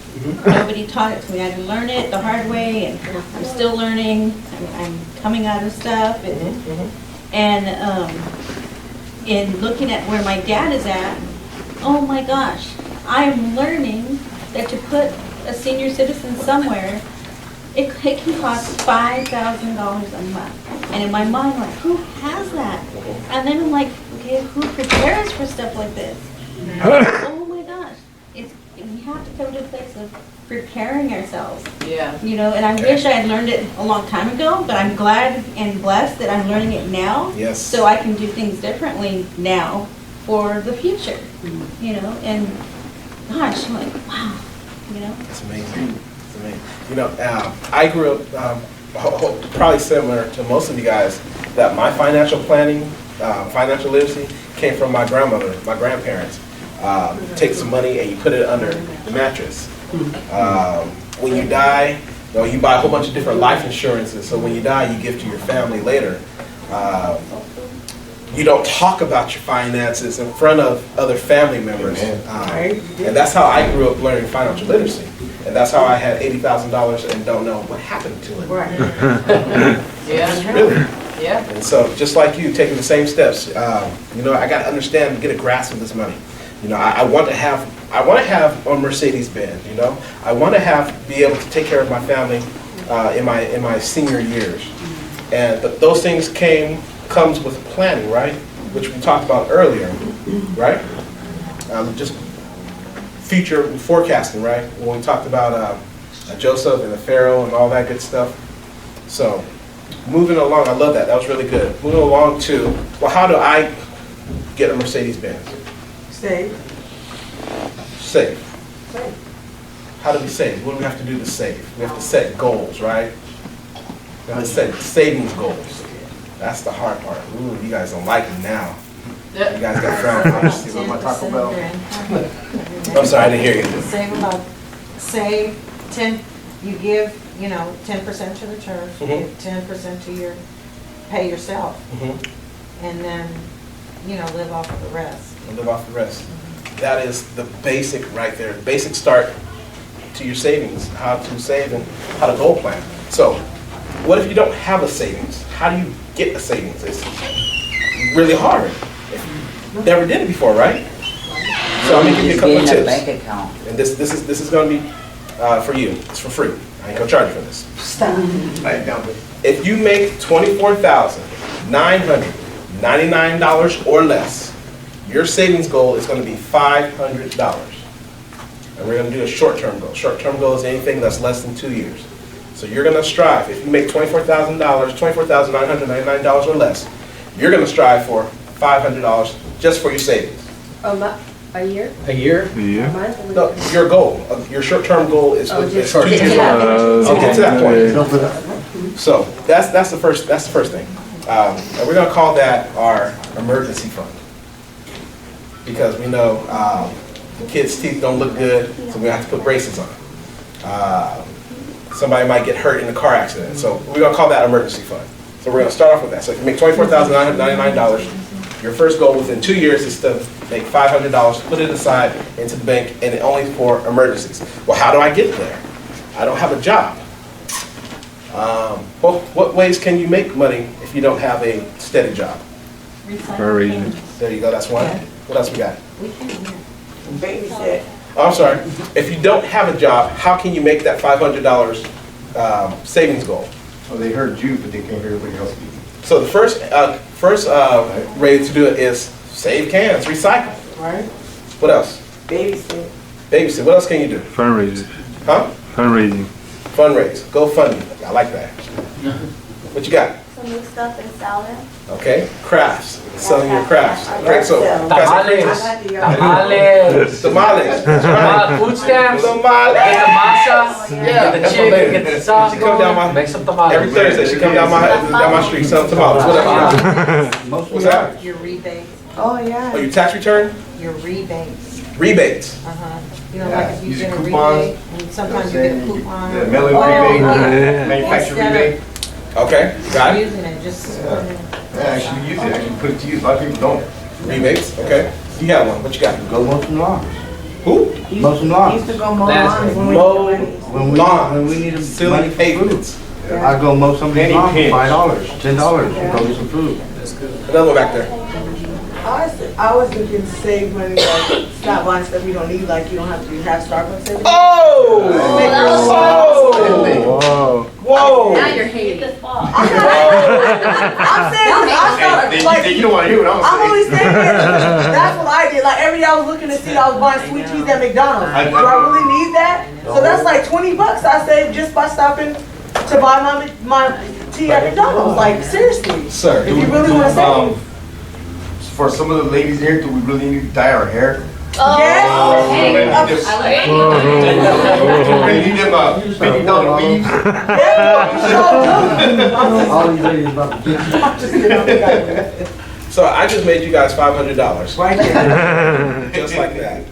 Nobody taught it to me. I had to learn it the hard way, and I'm still learning. I'm coming out of stuff, and in looking at where my dad is at, oh my gosh, I'm learning that to put a senior citizen somewhere, it can cost $5,000 a month. And in my mind, like, who has that? And then I'm like, okay, who prepares for stuff like this? Oh my gosh, we have to come to a place of preparing ourselves. Yeah. You know, and I wish I had learned it a long time ago, but I'm glad and blessed that I'm learning it now. Yes. So I can do things differently now for the future. You know, and gosh, I'm like, wow. You know. It's amazing. It's amazing. You know, I grew up probably similar to most of you guys, that my financial planning, financial literacy came from my grandmother, my grandparents. Take some money and you put it under the mattress. When you die, you know, you buy a whole bunch of different life insurances. So when you die, you give to your family later. You don't talk about your finances in front of other family members. And that's how I grew up learning financial literacy. And that's how I had $80,000 and don't know what happened to it. Right. Yeah. Really. Yeah. And so, just like you, taking the same steps, you know, I got to understand and get a grasp of this money. You know, I want to have a Mercedes-Benz. You know, I want to be able to take care of my family in my senior years. And those things comes with planning, right? Which we talked about earlier, right? Just future forecasting, right? When we talked about Joseph and the Pharaoh and all that good stuff. So, moving along, I love that. That was really good. Moving along to, well, how do I get a Mercedes-Benz? Save. Save. How do we save? What do we have to do to save? We have to set goals, right? We have to set savings goals. That's the hard part. Ooh, you guys don't like it now. You guys got frown lines. See what my Taco Bell. I'm sorry, I didn't hear you. Save 10, you give, 10% to the church, you give 10% to your, pay yourself, and then, live off of the rest. And live off the rest. That is the basic right there, basic start to your savings, how to save and how to goal plan. So, what if you don't have a savings? How do you get a savings? It's really hard. If you never did it before, right? So I'm gonna give you a couple of tips. Bank account. And this is gonna be for you. It's for free. I ain't gonna charge you for this. Stop. If you make $24,999 or less, your savings goal is going to be $500. And we're going to do a short-term goal. Short-term goal is anything that's less than 2 years. So you're going to strive. If you make $24,999 or less, you're going to strive for $500 just for your savings. A year? A year? A month? No, your goal, your short-term goal is Oh, just short. to get to that To get to that point. So that's the first thing, and we're gonna call that our emergency fund because we know the kids' teeth don't look good, so we have to put braces on. Somebody might get hurt in a car accident, so we're gonna call that emergency fund. So we're gonna start off with that. So if you make $24,999, your first goal within 2 years is to make $500, put it aside into the bank, and only for emergencies. Well, how do I get there? I don't have a job. Well, what ways can you make money if you don't have a steady job? Recycling. There you go, that's one. What else we got? Babysit. Oh, I'm sorry. If you don't have a job, how can you make that $500 savings goal? Oh, they heard you, but they can't hear everybody else speak. So the first way to do it is save cans, recycle. Right? What else? Babysit. Babysit. What else can you do? Fundraising. Huh? Fundraising. Fundraise. GoFundMe. I like that. What you got? So make stuff and sell it. Okay. Crafts. Selling your crafts. Great. So, Tamales. Tamales. Tamales. That's right. Food stamps. Tamales. Get the masa. Yeah. Get the chicken. Get the sauce. She come down my, Make some tamales. every Thursday she come down my street selling tamales. What else? What's that? Your rebates. Oh, yeah. Oh, your tax return? Your rebates. Rebates. Like if you Use get a coupons. rebate, and sometimes you get a coupon. Yeah, mailing Oh, rebate, yeah. manufacturer Instead of rebate. Okay. Got it. Using it, just. Yeah, actually use it, actually put it to use. A lot of people don't. Rebates. Okay. You got one. What you got? Go mow some lawns. Who? Mow some Used lawns. to go mow That's lawns when we Mow were money. When we need money Ceiling for pavements. food. I go mow somebody's Penny lawn for pinch. $5, $10, and go get some food. Another one back there. I was looking to save money, like stop buying stuff you don't need, like you don't have to have Starbucks every day. Oh! Whoa! Now you're hating. I'm saying, You don't want to hear what I'm saying. I'm only saying that's what I did. Like every day I was looking to see, I was buying sweet teas at McDonald's. Do I really need that? So that's like $20 I saved just by stopping to buy my tea at McDonald's. Like seriously, Sir. if you really want to save. For some of the ladies here, do we really need to dye our hair? Yes. Really need them $50 weaves? All these ladies about to get So I just made you guys $500. Right there. Just like that.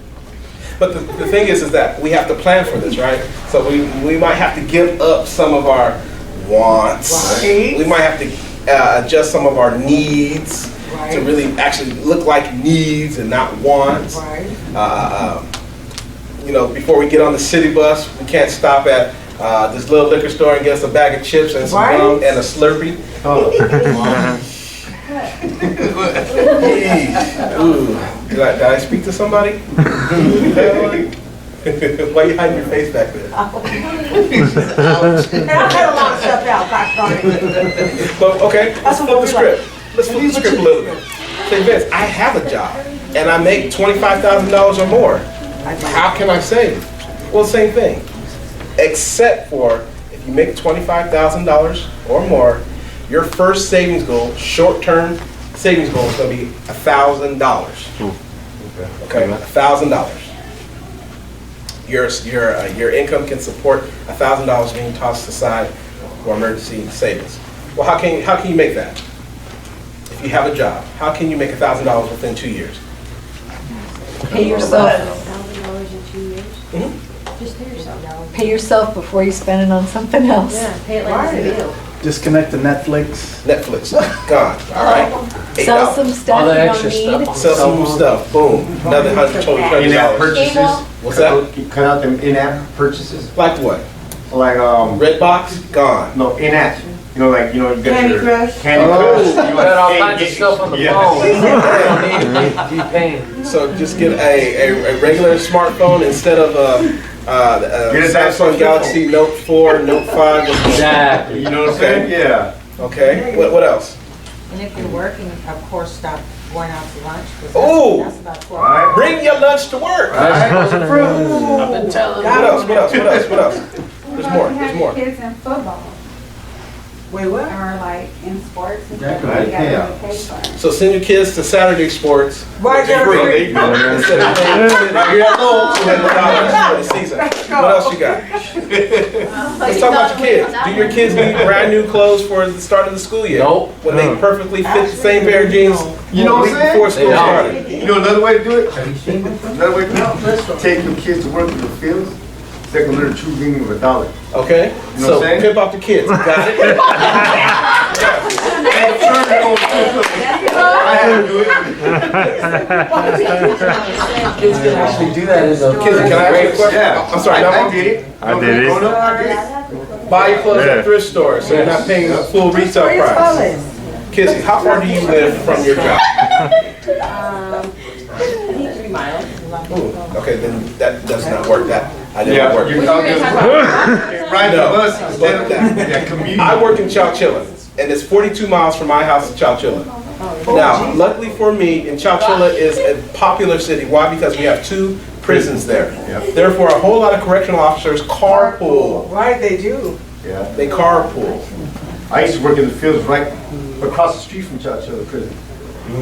But the thing is that we have to plan for this, right? So we might have to give up some of our wants. Right. We might have to adjust some of our needs to really actually look like needs and not wants. Right. Before we get on the city bus, we can't stop at this little liquor store and get us a bag of chips and some Right. gum and a Slurpee. Ooh. Did I speak to somebody? Why are you hiding your face back there? And I had a lot of stuff out, gosh darn it. But okay, let's That's flip what the we script. Let's flip the script a little bit. Say, Vince, I have a job and I make $25,000 or more. How can I save? Well, same thing. Except for if you make $25,000 or more, your first savings goal, short-term savings goal, is going to be $1,000. Okay, $1,000. your income can support $1,000 being tossed aside for emergency savings. Well, how can you make that? If you have a job, how can you make $1,000 within 2 years? Pay yourself. $1,000 in 2 years? Mhm. Just pay yourself. Pay yourself before you spend it on something else. Yeah, pay it like it's a meal. Disconnect the Netflix. Netflix, gone, all right? Sell $8. some All stuff the you extra don't need. stuff. Sell some stuff, boom, another In-app $100. purchases. What's that? Cut out them in-app purchases. Like what? Like, Redbox, gone. no, in-app. You know, like, you got Candy your Crush. Candy Oh. Crush. You got all kinds of stuff on the phone. You Yeah. don't need to be paying. So just get a regular smartphone instead of a Get a Samsung Samsung Galaxy Note 4, Note 5. Exactly. You know what I'm saying? Yeah. Okay, what else? And if you're working, of course, stop going out to lunch. 'cause Ooh. That's about 12 All right. Bring your lunch to work. Vegetables and fruit. I've been telling What you. else? What else? There's more. Kids in football Wait, what? or like in sports and That stuff. could You be gotta payout. really pay for it. So send your kids to Saturday sports. Right there, Free. free. Instead of paying $200 for the season. What else you got? Let's talk about your kids. Do your kids need brand new clothes for the start of the school year? Nope. When they perfectly fit the same pair of jeans You know what I'm saying? before school They don't. started? You know another way to do it? Another way to do it? Take your kids to work in the fields. They can learn true meaning of $1. Okay? You know So what I'm saying? pimp out the kids. Got it? I had to do it. Kids can actually do that in the Kids, can I ask you a question? Yeah. I'm sorry, I no, did it. I did it. Growing up, I did it. buy your clothes Yeah. at thrift stores, so you're not paying the full retail Where your price. fellas? Kizzy, how far do you live from your job? I need 3 miles. Ooh, okay, then that does not work. I didn't Yeah, work. you're talking ride the No, bus instead of but yeah, commute. I work in Chowchilla, and it's 42 miles from my house to Chowchilla. Now, luckily for me, and Chowchilla is a popular city. Why? Because we have 2 prisons there. Yep. Therefore, a whole lot of correctional officers carpool. Right, they do. Yeah. They carpool. I used to work in the fields right across the street from Chowchilla Prison.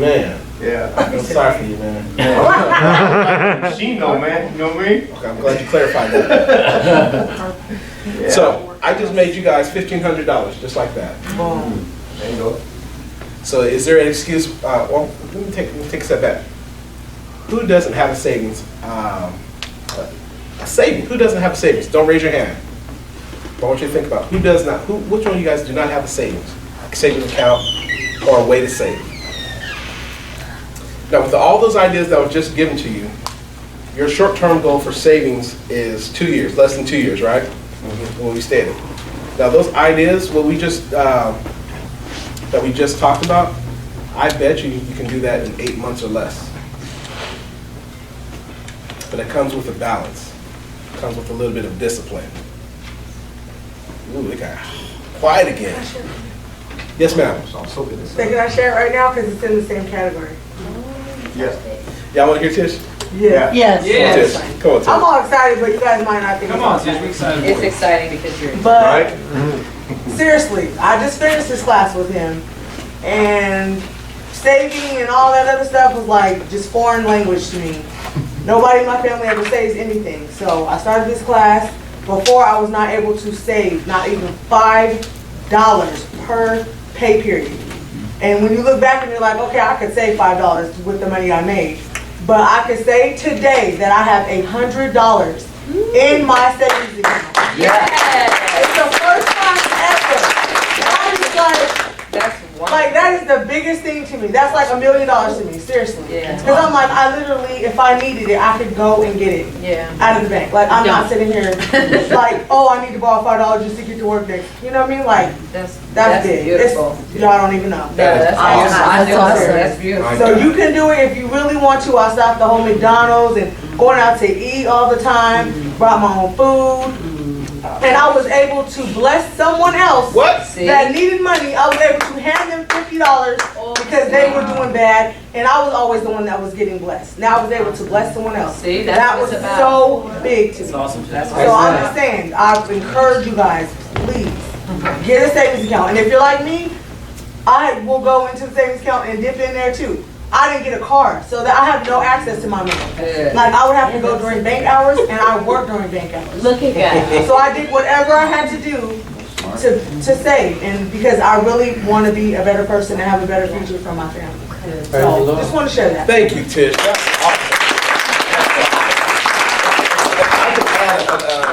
Man, Yeah. I'm sorry for you, man. Machine though, man. You know what I mean? Okay, I'm glad you clarified that. Yeah. So, I just made you guys $1,500, just like that. There you go. So is there an excuse, well, let me take a step back. Who doesn't have a savings? A savings, who doesn't have a savings? Don't raise your hand. But I want you to think about, who does not, which one of you guys do not have a savings? A savings account or a way to save? Now, with all those ideas that were just given to you, your short-term goal for savings is 2 years, less than 2 years, right? When we stated. Now, those ideas, what we just, that we just talked about, I bet you can do that in 8 months or less. But it comes with a balance. It comes with a little bit of discipline. Ooh, it got quiet again. Yes, ma'am. So can I share it right now? Because it's in the same category. Yes. Y'all want to hear Tish? Yeah. Yes. Tish, come on, Tish. I'm all excited, but you guys might not think Come it's on, all Tish, we exciting. excited. It's exciting because you're. But Right? seriously, I just finished this class with him, and saving and all that other stuff was like just foreign language to me. Nobody in my family ever saves anything. So I started this class. Before, I was not able to save not even $5 per pay period. And when you look back and you're like, okay, I could save $5 with the money I made. But I could say today that I have $100 in my savings account. It's the first time ever. I was like, that is the biggest thing to me. That's like $1 million to me, seriously. Yeah. Because I'm like, I literally, if I needed it, I could go and get it Yeah. out of the bank. Like, I'm not sitting here like, oh, I need to borrow $5 just to get to work next. You know what I mean? Like, that's big. beautiful. Y'all don't even know. That's awesome. That's awesome. That's beautiful. So you can do it if you really want to. I stopped the whole McDonald's and going out to eat all the time. Brought my own food. And I was able to bless someone else that needed money. I was able to hand them $50 because they were doing bad, and I was always the one that was getting blessed. Now I was able to bless someone else. See, that's that what was it's about. so big to me. That's awesome. That's So I'm just saying, I encourage you guys, please get a savings account. And if you're like me, I will go into the savings account and dip in there too. I didn't get a card, so that I have no access to my money. Like, I would have to go during bank hours, and I work during bank hours. Look at that. So I did whatever I had to do to save, and because I really want to be a better person and have a better future for my family. So, just want to share that. Thank you, Tish. That's awesome.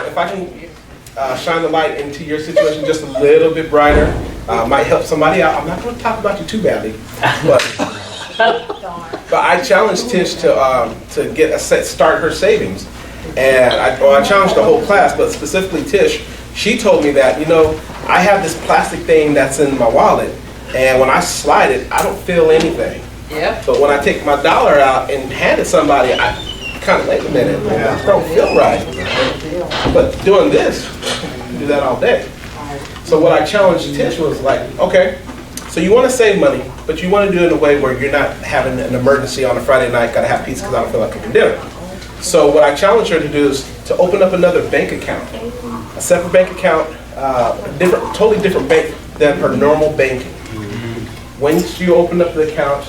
If I can shine the light into your situation just a little bit brighter, might help somebody out. I'm not going to talk about you too badly, but I challenged Tish to get start her savings, and I challenged the whole class, but specifically Tish. She told me that, you know, I have this plastic thing that's in my wallet, and when I slide it, I don't feel anything. Yep. But when I take my dollar out and hand it to somebody, I kind of, wait a minute, I don't feel right. But doing this, you do that all day. So what I challenged Tish was like, okay, so you want to save money, but you want to do it in a way where you're not having an emergency on a Friday night, gotta have pizza because I don't feel like cooking dinner. So what I challenged her to do is to open up another bank account, a separate bank account, totally different bank than her normal banking. Once you open up the account,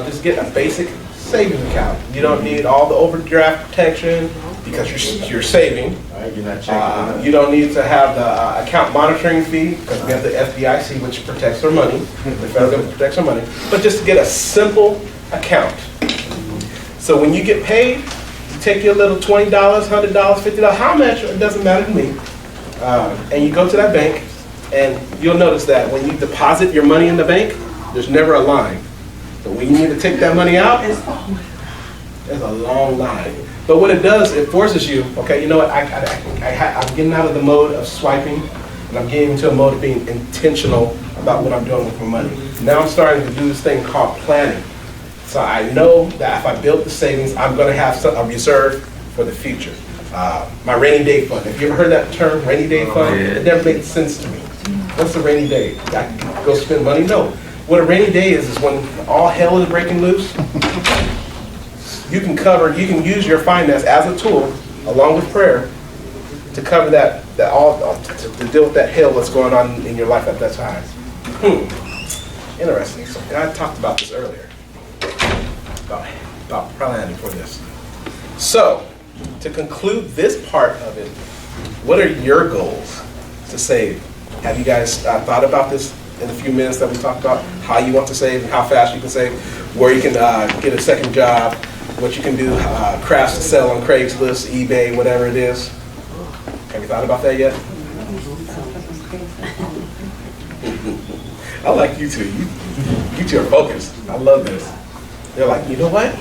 just get a basic savings account. You don't need all the overdraft protection because you're saving. You don't need to have the account monitoring fee because we have the FDIC, which protects our money. The federal government protects our money. But just to get a simple account. So when you get paid, you take your little $20, $100, $50, how much, it doesn't matter to me. And you go to that bank, and you'll notice that when you deposit your money in the bank, there's never a line. But when you need to take that money out, there's a long line. But what it does, it forces you, okay, you know what, I'm getting out of the mode of swiping, and I'm getting into a mode of being intentional about what I'm doing with my money. Now I'm starting to do this thing called planning. So I know that if I build the savings, I'm going to have a reserve for the future. My rainy day fund. Have you ever heard that term, rainy day fund? It never made sense to me. What's a rainy day? I can go spend money? No. What a rainy day is when all hell is breaking loose. You can use your finance as a tool, along with prayer, to cover to deal with that hell that's going on in your life at that time. Interesting. So I talked about this earlier, about planning for this. So, to conclude this part of it, what are your goals to save? Have you guys thought about this in the few minutes that we talked about? How you want to save, how fast you can save, where you can get a second job, what you can do, crafts to sell on Craigslist, eBay, whatever it is. Have you thought about that yet? I like you two. You two are focused. I love this. They're like, you know what?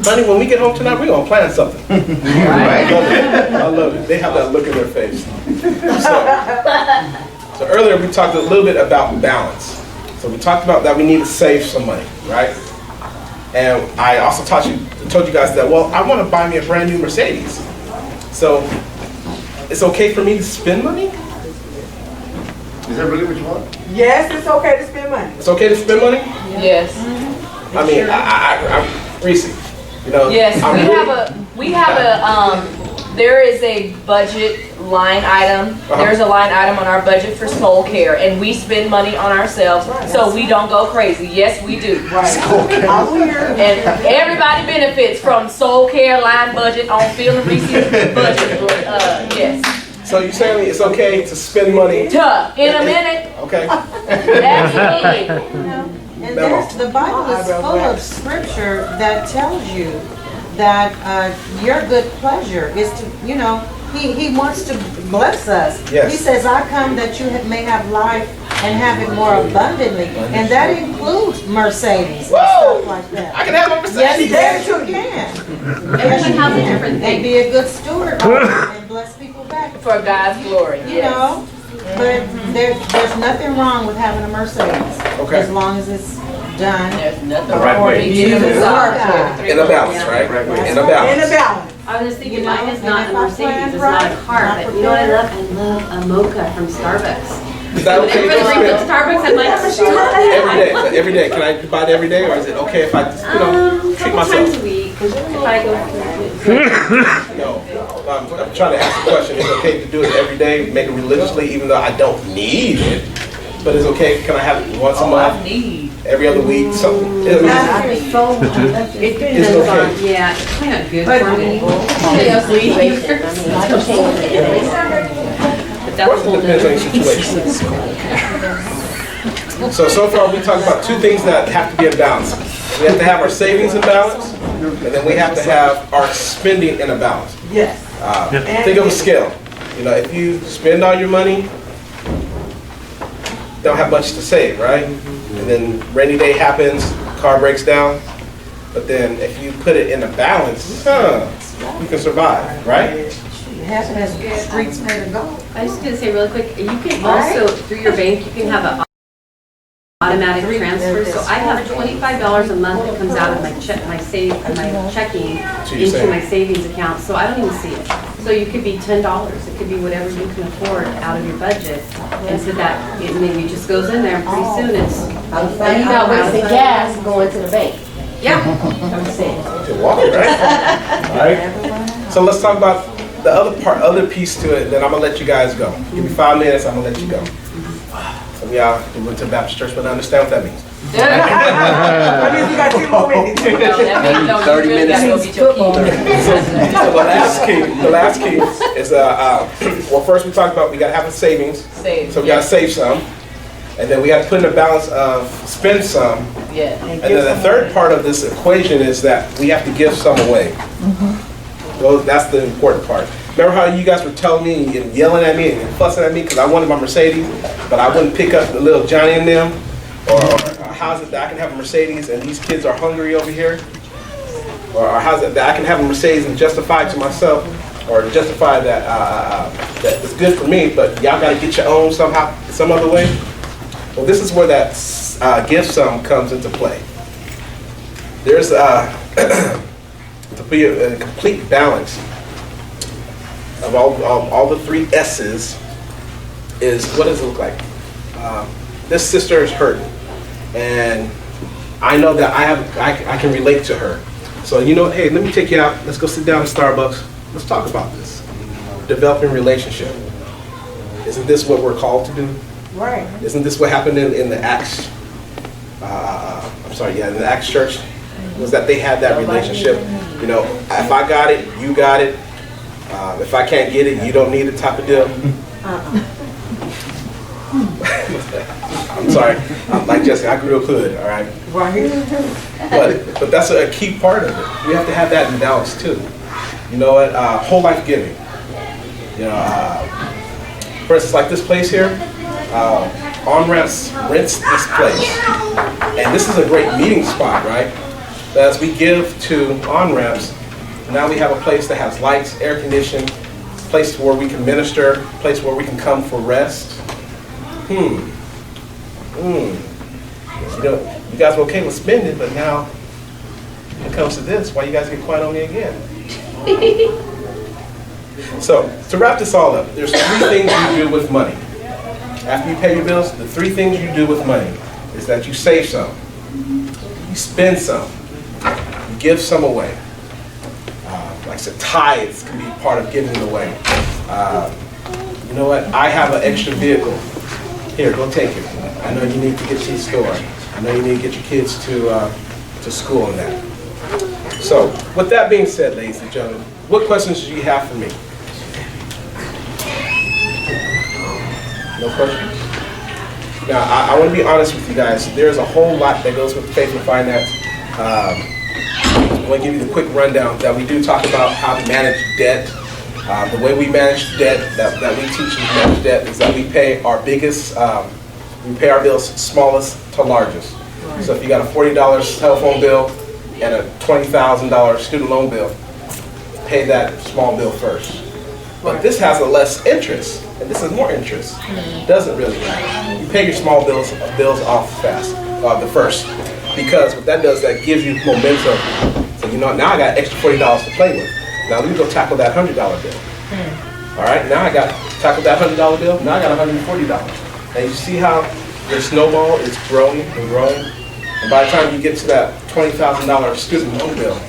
Honey, when we get home tonight, we're going to plan something. I love it. I love it. They have that look in their face. So earlier we talked a little bit about balance. So we talked about that we need to save some money, right? And I also told you guys that, well, I want to buy me a brand new Mercedes. So it's okay for me to spend money? Is that really what you want? Yes, it's okay to spend money. It's okay to spend money? Yes. I mean, I'm Reese, you know. Yes, there is a budget line item. There's a line item on our budget for soul care, and we spend money on ourselves so we don't go crazy. Yes, we do. And everybody benefits from soul care line budget on Phil and Reese's budget. Yes. So you're saying it's okay to spend money? In a minute. Okay. Absolutely. And the Bible is full of scripture that tells you that your good pleasure is to, He wants to bless us. Yes. He says, I come that you may have life and have it more abundantly. And that includes Mercedes and stuff like that. I can have a Mercedes. Yes, you can. Everyone has a different thing. And be a good steward and bless people back. For God's glory. You know? But there's nothing wrong with having a Mercedes. Okay. As long as it's done. There's nothing right wrong way. with it. In a balance, right? In a balance. In a balance. I was thinking, mine is and not if a I Mercedes, plan it's not a right, car, not but you know what I love? prepared. I love a mocha from Starbucks. Is that okay Whenever to they bring spend? Starbucks, I'm like, Every day. Can I buy it every day, or is it okay if I just, treat couple myself? times a week, if I go through. No. I'm trying to ask a question. Is it okay to do it every day, make it religiously, even though I don't need it? But it's okay, can I have it once a month? I need. every other week, something. It depends on, yeah, it's kind of good for me. But that's a whole Depends on your nother- situation. So far we talked about two things that have to be in balance. We have to have our savings in balance, and then we have to have our spending in a balance. Yes. Think of a scale. You know, if you spend all your money, don't have much to save, right? And then rainy day happens, car breaks down. But then if you put it in a balance, you can survive, right? Has streets made of gold. I was just gonna say really quick, you can also, through your bank, you can have an automatic transfer. So I have $25 a month that comes out of my checking into my savings account, so I don't even see it. So you could be $10, it could be whatever you can afford out of your budget. And so that, it maybe just goes in there, and pretty soon it's. And you're not wasting gas going to the bank. Yeah, I'm saying. To walk, right? All right. So let's talk about the other piece to it, then I'm gonna let you guys go. Give me 5 minutes, I'm gonna let you go. Some of y'all who went to Baptist church, but I understand what that means. That means we got 2 more minutes. 30 minutes. So the last key is, well, first we talked about we gotta have a savings. So we gotta save some. And then we gotta put in a balance of spend some. Yeah. And then the third part of this equation is that we have to give some away. Well, that's the important part. Remember how you guys were telling me and yelling at me and fussing at me because I wanted my Mercedes, but I wouldn't pick up the little Johnny in them? Or how's it that I can have a Mercedes and these kids are hungry over here? Or how's it that I can have a Mercedes and justify to myself, or justify that that it's good for me, but y'all got to get your own somehow, some other way? Well, this is where that give some comes into play. There's to be a complete balance of all the 3 S's is, what does it look like? This sister is hurting, and I know that I can relate to her. So you know, hey, let me take you out. Let's go sit down at Starbucks. Let's talk about this. Developing relationship. Isn't this what we're called to do? Right. Isn't this what happened in the Acts? In the Acts church, was that they had that relationship. You know, if I got it, you got it. If I can't get it, you don't need it type of deal. I'm sorry. I'm like Jessica, I grew up hood, all right? Right. But that's a key part of it. We have to have that in balance too. You know what? Whole life giving. You know, for instance, like this place here, On-Ramps rents this place. And this is a great meeting spot, right? But as we give to On-Ramps, now we have a place that has lights, air conditioning, place where we can minister, place where we can come for rest. You know, you guys were okay with spending, but now when it comes to this, why you guys get quiet on me again? So, to wrap this all up, there's 3 things you do with money. After you pay your bills, the 3 things you do with money is that you save some, you spend some, you give some away. Like I said, tithes can be part of giving it away. You know what? I have an extra vehicle. Here, go take it. I know you need to get to the store. I know you need to get your kids to school and that. So, with that being said, ladies and gentlemen, what questions do you have for me? No questions? Now, I want to be honest with you guys. There's a whole lot that goes with faith and finance. I want to give you the quick rundown that we do talk about how to manage debt. The way we manage debt, that we teach you to manage debt, is that we pay our biggest, we pay our bills smallest to largest. Right. So if you got a $40 telephone bill and a $20,000 student loan bill, pay that small bill first. But this has a less interest, and this is more interest. It doesn't really matter. You pay your small bills off fast, the first, because what that does, that gives you momentum. So you know, now I got extra $40 to play with. Now let me go tackle that $100 bill. All right, now I got tackled that $100 bill. Now I got $140. And you see how your snowball is growing and growing. And by the time you get to that $20,000 student loan bill,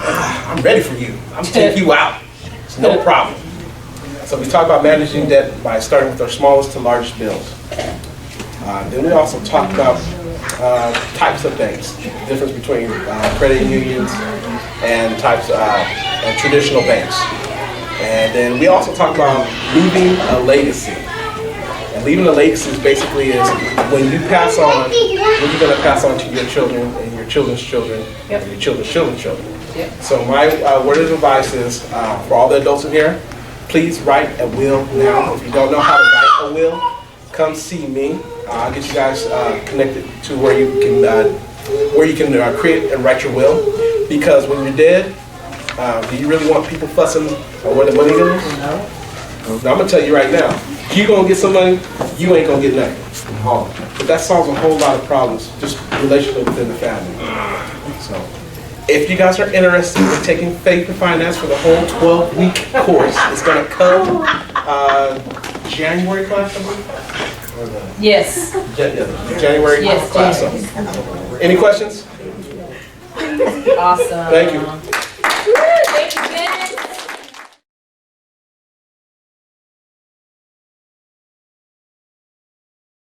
I'm ready for you. I'm gonna take you out. It's no problem. So we talk about managing debt by starting with our smallest to largest bills. Then we also talk about types of banks, difference between credit unions and types and traditional banks. And then we also talk about leaving a legacy. And leaving a legacy basically is when you pass on, what you're going to pass on to your children and your children's children and your children's children's children. So my word of advice is for all the adults in here, please write a will now. If you don't know how to write a will, come see me. I'll get you guys connected to where you can create and write your will. Because when you're dead, do you really want people fussing on where the money goes? No. Now, I'm gonna tell you right now, you gonna get some money, you ain't gonna get nothing. But that solves a whole lot of problems, just relationship within the family. So, if you guys are interested in taking Faith and Finance for the whole 12-week course, it's gonna come January class, I believe? Yes. January Yes, class. So. Any questions? Awesome. Thank you.